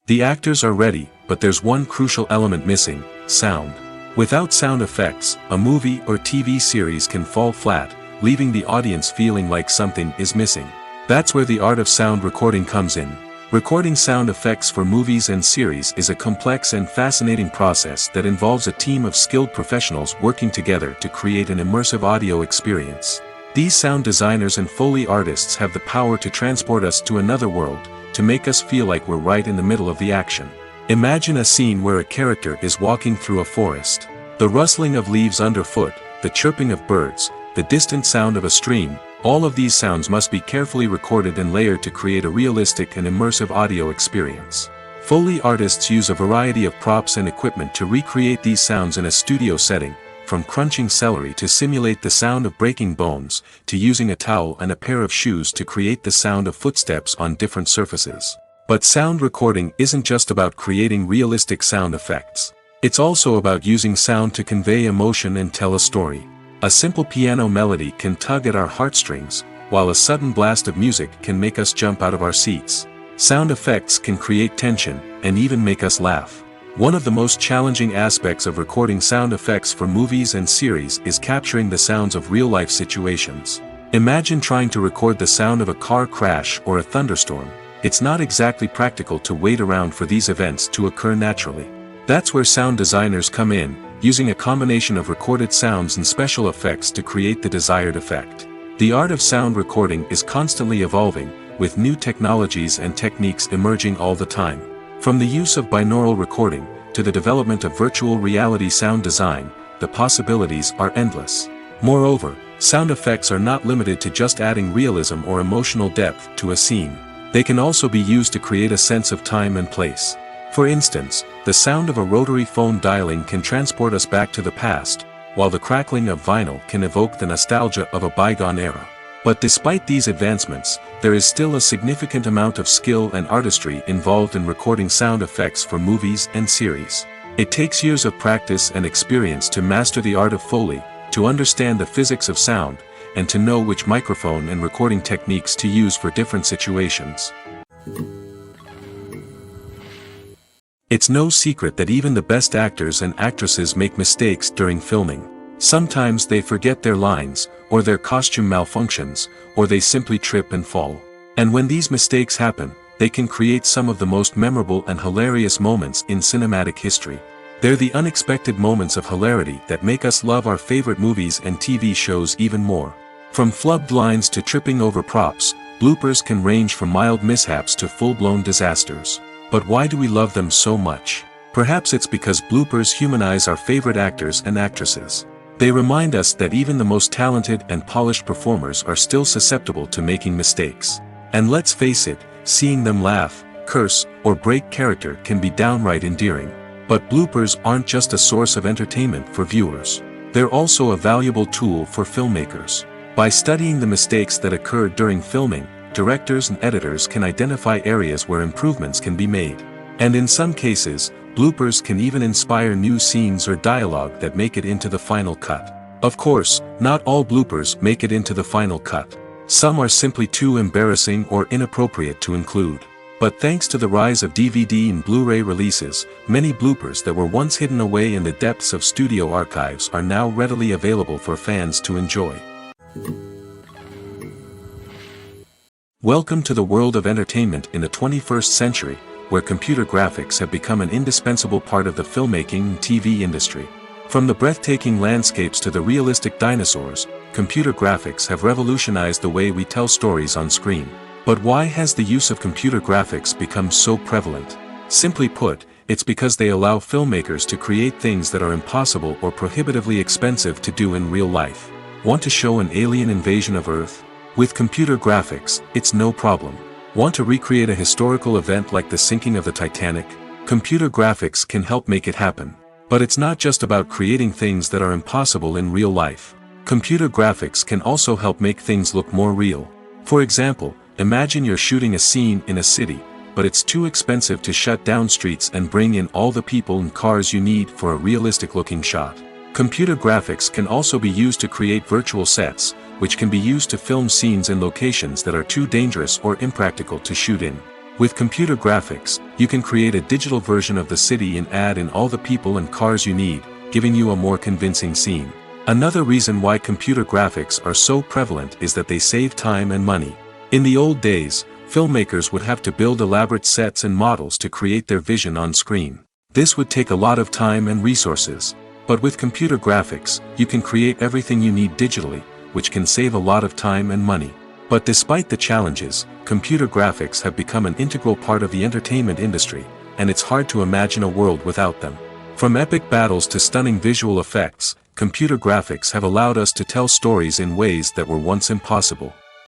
The actors are ready, but there's one crucial element missing: sound. Without sound effects, a movie or TV series can fall flat, leaving the audience feeling like something is missing. That's where the art of sound recording comes in. Recording sound effects for movies and series is a complex and fascinating process that involves a team of skilled professionals working together to create an immersive audio experience. These sound designers and Foley artists have the power to transport us to another world, to make us feel like we're right in the middle of the action. Imagine a scene where a character is walking through a forest. The rustling of leaves underfoot, the chirping of birds, the distant sound of a stream, all of these sounds must be carefully recorded and layered to create a realistic and immersive audio experience. Foley artists use a variety of props and equipment to recreate these sounds in a studio setting, from crunching celery to simulate the sound of breaking bones, to using a towel and a pair of shoes to create the sound of footsteps on different surfaces. But sound recording isn't just about creating realistic sound effects. It's also about using sound to convey emotion and tell a story. A simple piano melody can tug at our heartstrings, while a sudden blast of music can make us jump out of our seats. Sound effects can create tension, and even make us laugh. One of the most challenging aspects of recording sound effects for movies and series is capturing the sounds of real-life situations. Imagine trying to record the sound of a car crash or a thunderstorm. It's not exactly practical to wait around for these events to occur naturally. That's where sound designers come in, using a combination of recorded sounds and special effects to create the desired effect. The art of sound recording is constantly evolving, with new technologies and techniques emerging all the time. From the use of binaural recording, to the development of virtual reality sound design, the possibilities are endless. Moreover, sound effects are not limited to just adding realism or emotional depth to a scene. They can also be used to create a sense of time and place. For instance, the sound of a rotary phone dialing can transport us back to the past, while the crackling of vinyl can evoke the nostalgia of a bygone era. But despite these advancements, there is still a significant amount of skill and artistry involved in recording sound effects for movies and series. It takes years of practice and experience to master the art of Foley, to understand the physics of sound, and to know which microphone and recording techniques to use for different situations. It's no secret that even the best actors and actresses make mistakes during filming. Sometimes they forget their lines, or their costume malfunctions, or they simply trip and fall. And when these mistakes happen, they can create some of the most memorable and hilarious moments in cinematic history. They're the unexpected moments of hilarity that make us love our favorite movies and TV shows even more. From flubbed lines to tripping over props, bloopers can range from mild mishaps to full-blown disasters. But why do we love them so much? Perhaps it's because bloopers humanize our favorite actors and actresses. They remind us that even the most talented and polished performers are still susceptible to making mistakes. And let's face it, seeing them laugh, curse, or break character can be downright endearing. But bloopers aren't just a source of entertainment for viewers. They're also a valuable tool for filmmakers. By studying the mistakes that occurred during filming, directors and editors can identify areas where improvements can be made. And in some cases, bloopers can even inspire new scenes or dialogue that make it into the final cut. Of course, not all bloopers make it into the final cut. Some are simply too embarrassing or inappropriate to include. But thanks to the rise of DVD and Blu-ray releases, many bloopers that were once hidden away in the depths of studio archives are now readily available for fans to enjoy. Welcome to the world of entertainment in the 21st century, where computer graphics have become an indispensable part of the filmmaking and TV industry. From the breathtaking landscapes to the realistic dinosaurs, computer graphics have revolutionized the way we tell stories on screen. But why has the use of computer graphics become so prevalent? Simply put, it's because they allow filmmakers to create things that are impossible or prohibitively expensive to do in real life. Want to show an alien invasion of Earth? With computer graphics, it's no problem. Want to recreate a historical event like the sinking of the Titanic? Computer graphics can help make it happen. But it's not just about creating things that are impossible in real life. Computer graphics can also help make things look more real. For example, imagine you're shooting a scene in a city, but it's too expensive to shut down streets and bring in all the people and cars you need for a realistic-looking shot. Computer graphics can also be used to create virtual sets, which can be used to film scenes in locations that are too dangerous or impractical to shoot in. With computer graphics, you can create a digital version of the city and add in all the people and cars you need, giving you a more convincing scene. Another reason why computer graphics are so prevalent is that they save time and money. In the old days, filmmakers would have to build elaborate sets and models to create their vision on screen. This would take a lot of time and resources. But with computer graphics, you can create everything you need digitally, which can save a lot of time and money. But despite the challenges, computer graphics have become an integral part of the entertainment industry, and it's hard to imagine a world without them. From epic battles to stunning visual effects, computer graphics have allowed us to tell stories in ways that were once impossible.